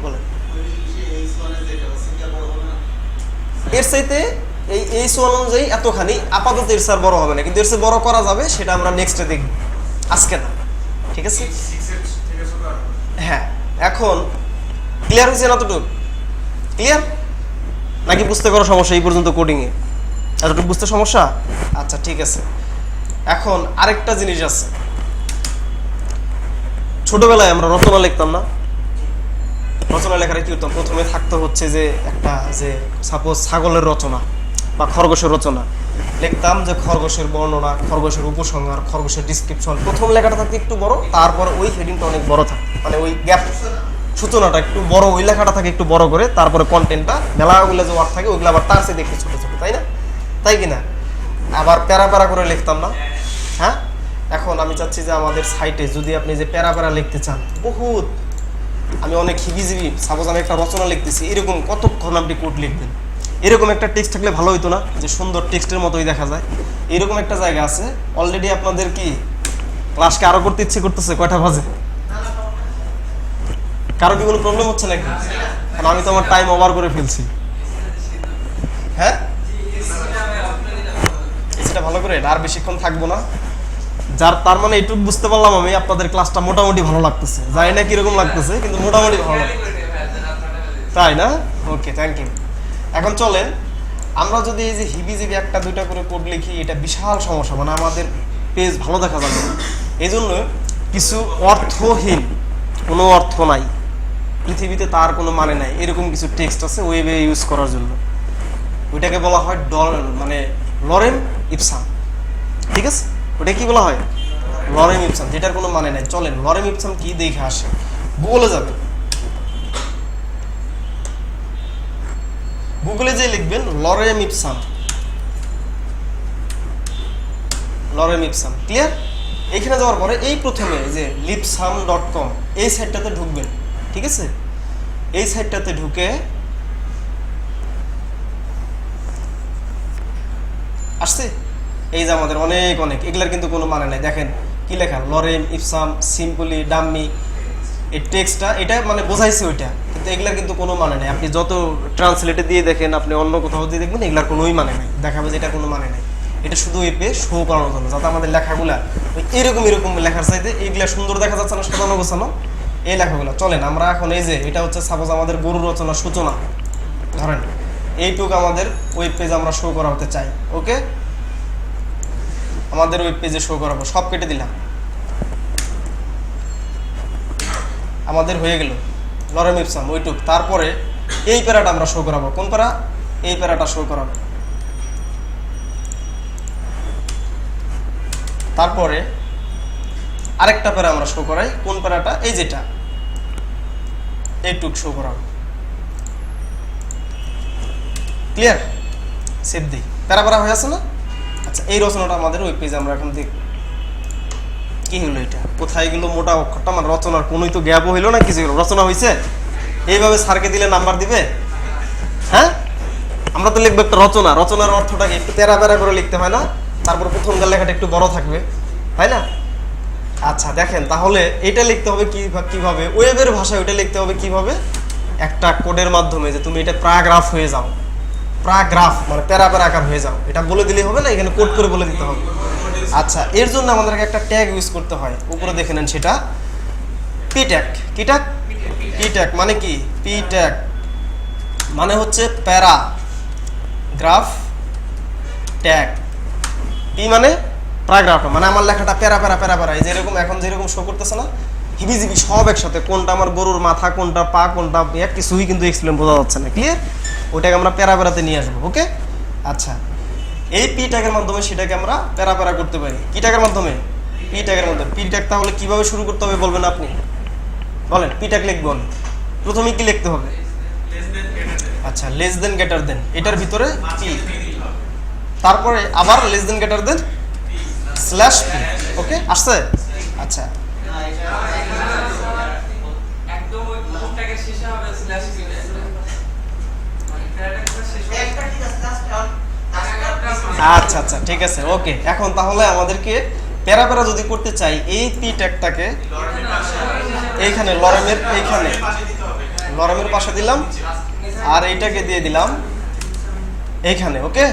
বলেন এর চাইতে এই H1 অনুযায়ী এতখানি আপাতত এর স্যার বড় হবে না, কিন্তু এর চেয়ে বড় করা যাবে, সেটা আমরা নেক্সটে দেখব, আজকে না, ঠিক আছে? হ্যাঁ, এখন ক্লিয়ার হয়েছে না? এতটুকু ক্লিয়ার নাকি বুঝতে কোনো সমস্যা এই পর্যন্ত কোডিংয়ে? এতটুকু বুঝতে সমস্যা? আচ্ছা ঠিক আছে। এখন আরেকটা জিনিস আছে, ছোটবেলায় আমরা রচনা লিখতাম না? রচনা লেখাটা কি হতাম? প্রথমে থাকতে হচ্ছে যে একটা, যে সাপোজ ছাগলের রচনা বা খরগোশের রচনা লিখতাম, যে খরগোশের বর্ণনা, খরগোশের উপসংহার, খরগোশের ডিসক্রিপশন। প্রথম লেখাটা থাকতে একটু বড়, তারপরে ওই হেডিংটা অনেক বড় থাকে, মানে ওই গ্যাপ, সূচনাটা একটু বড়, ওই লেখাটা থাকে একটু বড় করে, তারপরে কন্টেন্টটা মেলাগুলো যে ওয়ার্ড থাকে ওইগুলো আবার তার সাথে একটু ছোট ছোট, তাই না? তাই কিনা? আবার প্যারা করে লিখতাম না? হ্যাঁ, এখন আমি চাচ্ছি যে আমাদের সাইটে যদি আপনি যে প্যারা লিখতে চান, বহুত, আমি অনেক হিবিজিবি, সাপোজ আমি একটা রচনা লিখতেছি, এরকম কতক্ষণ আপনি কোড লিখবেন? এরকম একটা টেক্সট থাকলে ভালো হইতো না? যে সুন্দর টেক্সটের মতোই দেখা যায়, এরকম একটা জায়গা আছে। অলরেডি আপনাদের কি ক্লাসকে আরো করতে ইচ্ছে করতেছে? কয়টা বাজে? কারো কি কোনো প্রবলেম হচ্ছে নাকি? কারণ আমি তো আমার টাইম ওভার করে ফেলছি। হ্যাঁ, এটা ভালো করে, আর বেশিক্ষণ থাকবো না। তার মানে এইটুকু বুঝতে পারলাম আমি, আপনাদের ক্লাসটা মোটামুটি ভালো লাগতেছে, জানি না কিরকম লাগতেছে, কিন্তু মোটামুটি ভালো লাগতেছে, তাই না? ওকে, থ্যাংক ইউ। এখন চলেন আমরা যদি এই যে হিবিজিবি একটা দুইটা করে কোড লিখি, এটা বিশাল সমস্যা, মানে আমাদের পেজ ভালো দেখা যাবে না। এই জন্য কিছু অর্থহীন, কোনো অর্থ নাই পৃথিবীতে, তার কোনো মানে নাই, এরকম কিছু টেক্সট আছে ওয়েবে ইউজ করার জন্য। ওইটাকে বলা হয় মানে লরেম ইপসাম, ঠিক আছে? ওটা কি বলা হয়? লরেম ইপসাম, যেটার কোনো মানে নাই। চলেন লরেম ইপসাম কি দেখে আসে। গুগলে যাবে, গুগলে যে লিখবেন লরেম ইপসাম, ক্লিয়ার? এইখানে যাওয়ার পরে এই প্রথমে যে lipsum.com এই সাইটটাতে ঢুকবেন, ঠিক আছে? এই সাইটটাতে ঢুকে আসছে, এই যে আমাদের অনেক এগুলার কিন্তু কোনো মানে নাই। দেখেন কি লেখা, লরেম ইপসাম সিম্পলি ডাম্মি। এই টেক্সটটা এটা মানে বোঝাইছে ওইটা, কিন্তু এগুলার কিন্তু কোনো মানে নাই। আপনি যত ট্রান্সলেটে দিয়ে দেখেন, আপনি অন্য কোথাও দিয়ে দেখবেন, এগুলার কোনোই মানে নাই, দেখাবে যে এটা কোনো মানে নাই। এটা শুধু এই পেজ শো করানোর জন্য, যাতে আমাদের লেখাগুলা এরকম লেখার চাইতে এইগুলা সুন্দর দেখা যাচ্ছে না, সাজানো গোছানো এই লেখাগুলো। চলেন আমরা এখন এই যে এটা হচ্ছে সাপোজ আমাদের গরু রচনা সূচনা, ধরেন এইটুকু আমাদের ওয়েব পেজ আমরা শো করাতে চাই, ওকে? আমাদের ওয়েব পেজে শো করাবো, সব কেটে দিলাম, আমাদের হয়ে গেল লরেম ইপসাম ওইটুক। তারপরে এই প্যারাটা আমরা শো করাবো, কোন প্যারা? এই প্যারাটা শো করাবো। তারপরে আরেকটা প্যারা আমরা শো করাই, কোন প্যারাটা? এই যেটা, এইটুক শো করাবো, ক্লিয়ার? সেভ দিই, প্যারা হয়ে আছে না? আচ্ছা, এই রচনাটা আমাদের ওয়েব পেজে আমরা এখন দেখব। কি হলো এটা? কোথায় গেল মোটা অক্ষরটা? আমার রচনার কোনোই তো গ্যাপও হইলো না, কিছু হলো, রচনা হয়েছে। এইভাবে স্যারকে দিলে নাম্বার দিবে? হ্যাঁ, আমরা তো লিখবো একটা রচনা, রচনার অর্থটাকে একটু প্যারা করে লিখতে হয় না? তারপর প্রথমকার লেখাটা একটু বড় থাকবে, তাই না? আচ্ছা দেখেন, তাহলে এটা লিখতে হবে কিভাবে? ওয়েবের ভাষায় ওইটা লিখতে হবে কিভাবে? একটা কোডের মাধ্যমে, যে তুমি এটা প্যারাগ্রাফ হয়ে যাও, প্যারাগ্রাফ মানে প্যারা আকার হয়ে যাও, এটা বলে দিলেই হবে না, এখানে কোড করে বলে দিতে হবে। আচ্ছা, এর জন্য আমাদেরকে একটা ট্যাগ ইউজ করতে হয়, উপরে দেখে নেন সেটা। পি ট্যাগ, কি ট্যাগ? পি ট্যাগ মানে কি? পি ট্যাগ মানে হচ্ছে প্যারাগ্রাফ ট্যাগ। পি মানে প্যারাগ্রাফ, মানে আমার লেখাটা প্যারা প্যারা প্যারা প্যারা, এই যেরকম এখন যেরকম শো করতেছে না, হিবিজিবি সব একসাথে, কোনটা আমার গরুর মাথা, কোনটা পা, কোনটা এক কিছুই কিন্তু এক্সপ্লেন বোঝা যাচ্ছে না, ক্লিয়ার? ওটাকে আমরা প্যারা প্যারাতে নিয়ে আসবো, ওকে? আচ্ছা, এই পি ট্যাগের মাধ্যমে সেটাকে আমরা প্যারা প্যারা করতে পারি। কি ট্যাগের মাধ্যমে? পি ট্যাগের মাধ্যমে। পি ট্যাগ তাহলে কিভাবে শুরু করতে হবে বলবেন আপনি? বলেন, পি ট্যাগ লিখবেন প্রথমে কি লিখতে হবে? আচ্ছা, লেস দেন গ্রেটার দেন, এটার ভিতরে পি, তারপরে আবার less than greater than slash P, okay? আসছে? আচ্ছা, একদম ওই ট্যাগের শেষে হবে স্ল্যাশ পি, মানে প্যারাগ্রাফের শেষ হবে। একটা ঠিক আছে, জাস্ট আচ্ছা আচ্ছা, ঠিক আছে, ওকে। এখন তাহলে আমাদেরকে প্যারা প্যারা যদি করতে চাই, এই পি ট্যাগটাকে এইখানে লরেমের, এইখানে লরেমের পাশে দিলাম, আর এইটাকে দিয়ে দিলাম এইখানে, ওকে?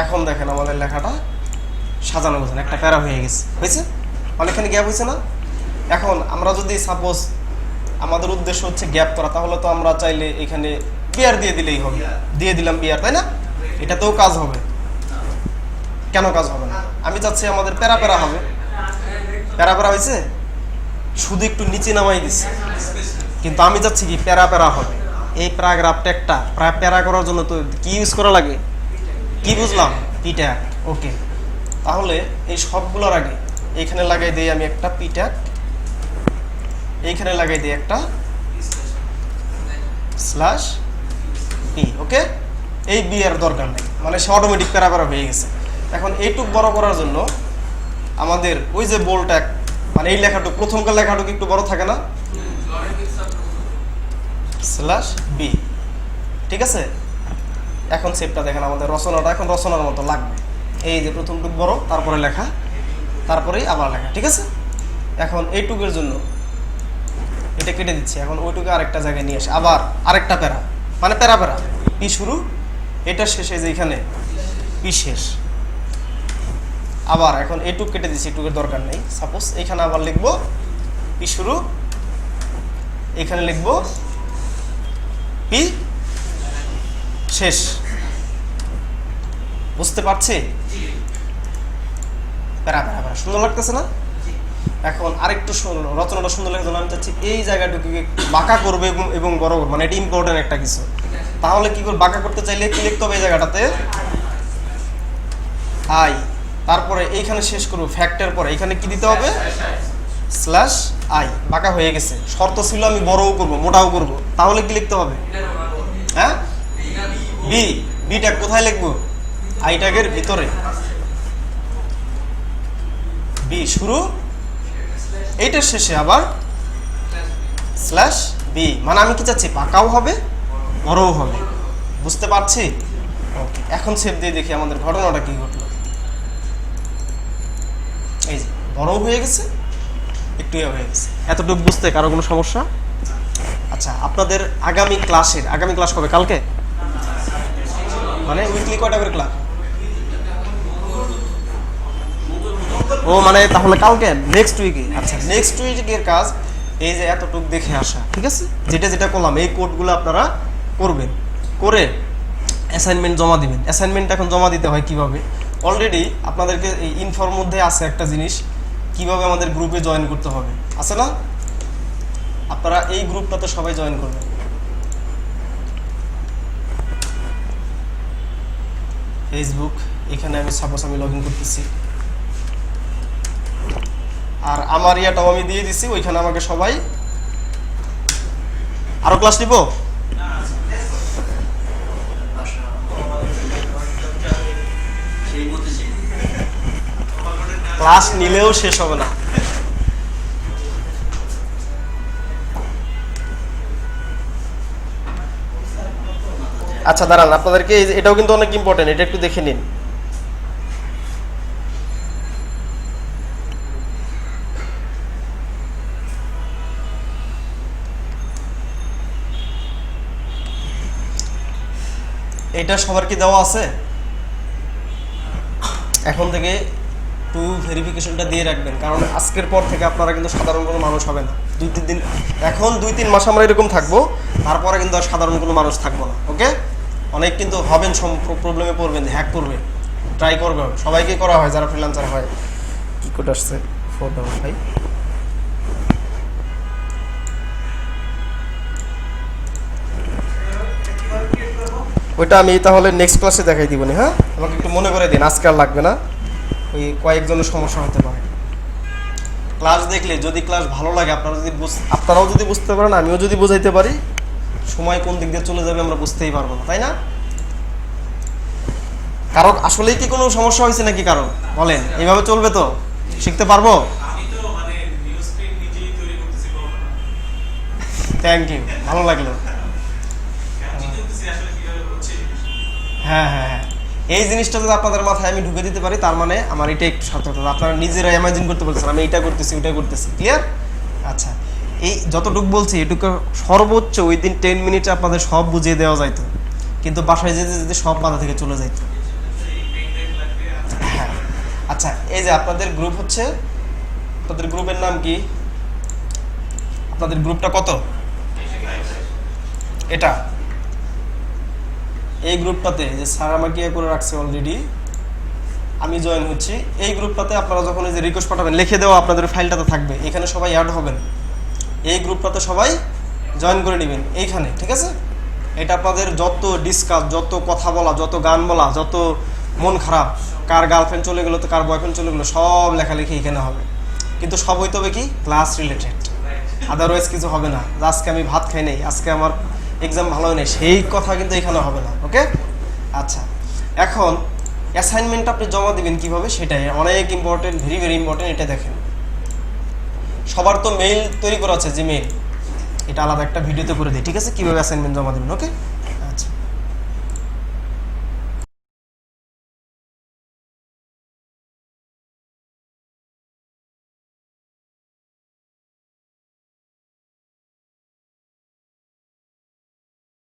এখন দেখেন আমাদের লেখাটা সাজানো গোছানো একটা প্যারা হয়ে গেছে, হয়েছে? অনেকখানি গ্যাপ হয়েছে না? এখন আমরা যদি সাপোজ আমাদের উদ্দেশ্য হচ্ছে গ্যাপ করা, তাহলে তো আমরা চাইলে এখানে বিয়ার দিয়ে দিলেই হবে, দিয়ে দিলাম বিয়ার, তাই না? এটাতেও কাজ হবে। কেন কাজ হবে না? আমি চাচ্ছি আমাদের প্যারা প্যারা হবে। প্যারা প্যারা হয়েছে, শুধু একটু নিচে নামাই দিচ্ছে, কিন্তু আমি চাচ্ছি কি প্যারা প্যারা হবে। এই প্যারাগ্রাফ ট্যাগটা প্যারা করার জন্য তো কি ইউজ করা লাগে? কি বুঝলাম? পি ট্যাগ, ওকে। তাহলে এই সবগুলোর আগে এইখানে লাগাই দিই আমি একটা পি ট্যাগ, এইখানে লাগাই দিই একটা স্ল্যাশ পি, ওকে? এই বি এর দরকার নেই, মানে সে অটোমেটিক প্যারা প্যারা হয়ে গেছে। এখন এইটুক বড় করার জন্য আমাদের ওই যে বোল্ড ট্যাগ, মানে এই লেখাটুক, প্রথমকার লেখাটুক একটু বড় থাকে না, স্ল্যাশ বি, ঠিক আছে? এখন সেপটা দেখেন, আমাদের রচনাটা এখন রচনার মতো লাগবে। এই যে প্রথমটুক বড়, তারপরে লেখা, তারপরেই আবার লেখা, ঠিক আছে? এখন এইটুকের জন্য এটা কেটে দিচ্ছি, এখন ওইটুকু আরেকটা জায়গায় নিয়ে আসে, আবার আরেকটা প্যারা, মানে প্যারা প্যারা, পি শুরু, এটা শেষে যে এখানে পি শেষ। আবার এখন এইটুক কেটে দিচ্ছি, এইটুকের দরকার নেই। সাপোজ এখানে আবার লিখবো পি শুরু, এখানে লিখবো পি শেষ। বুঝতে পারছি? প্যারা প্যারা প্যারা সুন্দর লাগতেছে না? এখন আরেকটু রচনাটা সুন্দর লাগার জন্য আমি চাচ্ছি এই জায়গাটুকু বাঁকা করবে এবং বড় করবে, মানে এটা ইম্পর্টেন্ট একটা কিছু। তাহলে কি করে বাঁকা করতে চাইলে কি লিখতে হবে? এই জায়গাটাতে আই, তারপরে এইখানে শেষ করবো ফ্যাক্টের পরে এখানে কি দিতে হবে? Slash I. বাঁকা হয়ে গেছে, শর্ত ছিল আমি বড়ও করব মোটাও করব, তাহলে কি লিখতে হবে? হ্যাঁ, বি। বি ট্যাগ কোথায় লিখবো? আই ট্যাগের ভিতরে। বি শুরু, এইটার শেষে আবার স্ল্যাশ বি, মানে আমি কি চাচ্ছি? বাঁকাও হবে বড়ও হবে। বুঝতে পারছি? ওকে, এখন সেভ দিয়ে দেখি আমাদের ঘটনাটা কি ঘটলো। এই যে বড়ও হয়ে গেছে, একটু হয়ে গেছে। এতটুকু বুঝতে কারো কোনো সমস্যা? আচ্ছা, আপনাদের আগামী ক্লাস কবে? কালকে? মানে উইকলি কয়টা করে ক্লাস? ও মানে তাহলে কালকে, নেক্সট উইকে। আচ্ছা, নেক্সট উইকের কাজ এই যে এতটুকু দেখে আসা, ঠিক আছে? যেটা যেটা করলাম এই কোডগুলো আপনারা করবেন, করে অ্যাসাইনমেন্ট জমা দিবেন। অ্যাসাইনমেন্ট এখন জমা দিতে হয় কিভাবে? অলরেডি আপনাদেরকে এই ইনফর্ম মধ্যে আছে একটা জিনিস, কিভাবে আমাদের গ্রুপে জয়েন করতে হবে, আছে না? আপনারা এই গ্রুপটাতে সবাই জয়েন করবেন। ফেসবুক, এখানে আমি সাপোজ আমি লগ ইন করতেছি, আর আমার ইয়াটাও আমি দিয়ে দিছি, ওইখানে আমাকে সবাই আরো ক্লাস নিব। ক্লাস নিলেও শেষ হবে না। আচ্ছা দাঁড়ান, আপনাদেরকে এটাও কিন্তু অনেক ইম্পর্টেন্ট, এটা একটু দেখে নিন। এটা সবার কি দেওয়া আছে? এখন থেকে একটু ভেরিফিকেশনটা দিয়ে রাখবেন, কারণ আজকের পর থেকে আপনারা কিন্তু সাধারণ কোনো মানুষ হবে না। 2-3 দিন, এখন 2-3 মাস আমরা এরকম থাকবো, তারপরে কিন্তু আর সাধারণ কোনো মানুষ থাকবো না। ওকে, অনেক কিন্তু হবেন, প্রবলেমে পড়বেন, হ্যাক করবে, ট্রাই করবে, সবাইকে করা হয় যারা ফ্রিল্যান্সার হয়। কি কোড আসছে 455। কিভাবে ক্রিয়েট করবো? ওইটা আমি তাহলে নেক্সট ক্লাসে দেখাই দিব না। হ্যাঁ, আমাকে একটু মনে করে দিন, আজকে আর লাগবে না, ওই কয়েকজনের সমস্যা হতে পারে। ক্লাস দেখলে যদি ক্লাস ভালো লাগে, আপনারাও যদি বুঝতে পারেন, আমিও যদি বুঝাইতে পারি, সময় কোন দিক দিয়ে চলে যাবে আমরা বুঝতেই পারবো না, তাই না? কারো আসলেই কি কোনো সমস্যা হয়েছে নাকি কারো? বলেন, এইভাবে চলবে তো? শিখতে পারবো? থ্যাংক ইউ, ভালো লাগলো। হ্যাঁ হ্যাঁ হ্যাঁ, এই জিনিসটা যদি আপনাদের মাথায় আমি ঢুকে দিতে পারি, তার মানে আমার এটা একটু সার্থকতা। আপনারা নিজেরা ইমাজিন করতে বলছেন আমি এটা করতেছি ওইটা করতেছি, ক্লিয়ার? আচ্ছা, এই যতটুকু বলছি এটুকু সর্বোচ্চ ওই দিন 10 মিনিটে আপনাদের সব বুঝিয়ে দেওয়া যাইতো, কিন্তু বাসায় যেতে যেতে সব মাথা থেকে চলে যাইতো। হ্যাঁ, আচ্ছা, এই যে আপনাদের গ্রুপ হচ্ছে, আপনাদের গ্রুপের নাম কি? আপনাদের গ্রুপটা কত? এটা এই গ্রুপটাতে যে স্যার আমাকে ইয়ে করে রাখছে অলরেডি, আমি জয়েন হচ্ছি। এই গ্রুপটাতে আপনারা যখন এই যে রিকোয়েস্ট পাঠাবেন, লিখে দেওয়া আপনাদের ফাইলটাতে থাকবে, এখানে সবাই অ্যাড হবেন, এই গ্রুপটাতে সবাই জয়েন করে নেবেন এইখানে, ঠিক আছে? এটা আপনাদের যত ডিসকাস, যত কথা বলা, যত গান বলা, যত মন খারাপ, কার গার্লফ্রেন্ড চলে গেলো তো কার বয়ফ্রেন্ড চলে গেলো, সব লেখালেখি এখানে হবে, কিন্তু সব হইতে হবে কি ক্লাস রিলেটেড, আদারওয়াইজ কিছু হবে না। আজকে আমি ভাত খাই নাই, আজকে আমার এক্সাম ভালো হয় নাই, সেই কথা কিন্তু এখানে হবে না। ওকে, আচ্ছা, এখন অ্যাসাইনমেন্ট আপনি জমা দিবেন কিভাবে, সেটাই অনেক ইম্পর্টেন্ট, ভেরি ভেরি ইম্পর্টেন্ট। এটা দেখেন, সবার তো মেইল তৈরি করা আছে, জিমেইল, এটা আলাদা একটা ভিডিওতে করে দিই, ঠিক আছে, কিভাবে অ্যাসাইনমেন্ট জমা দিবেন। ওকে।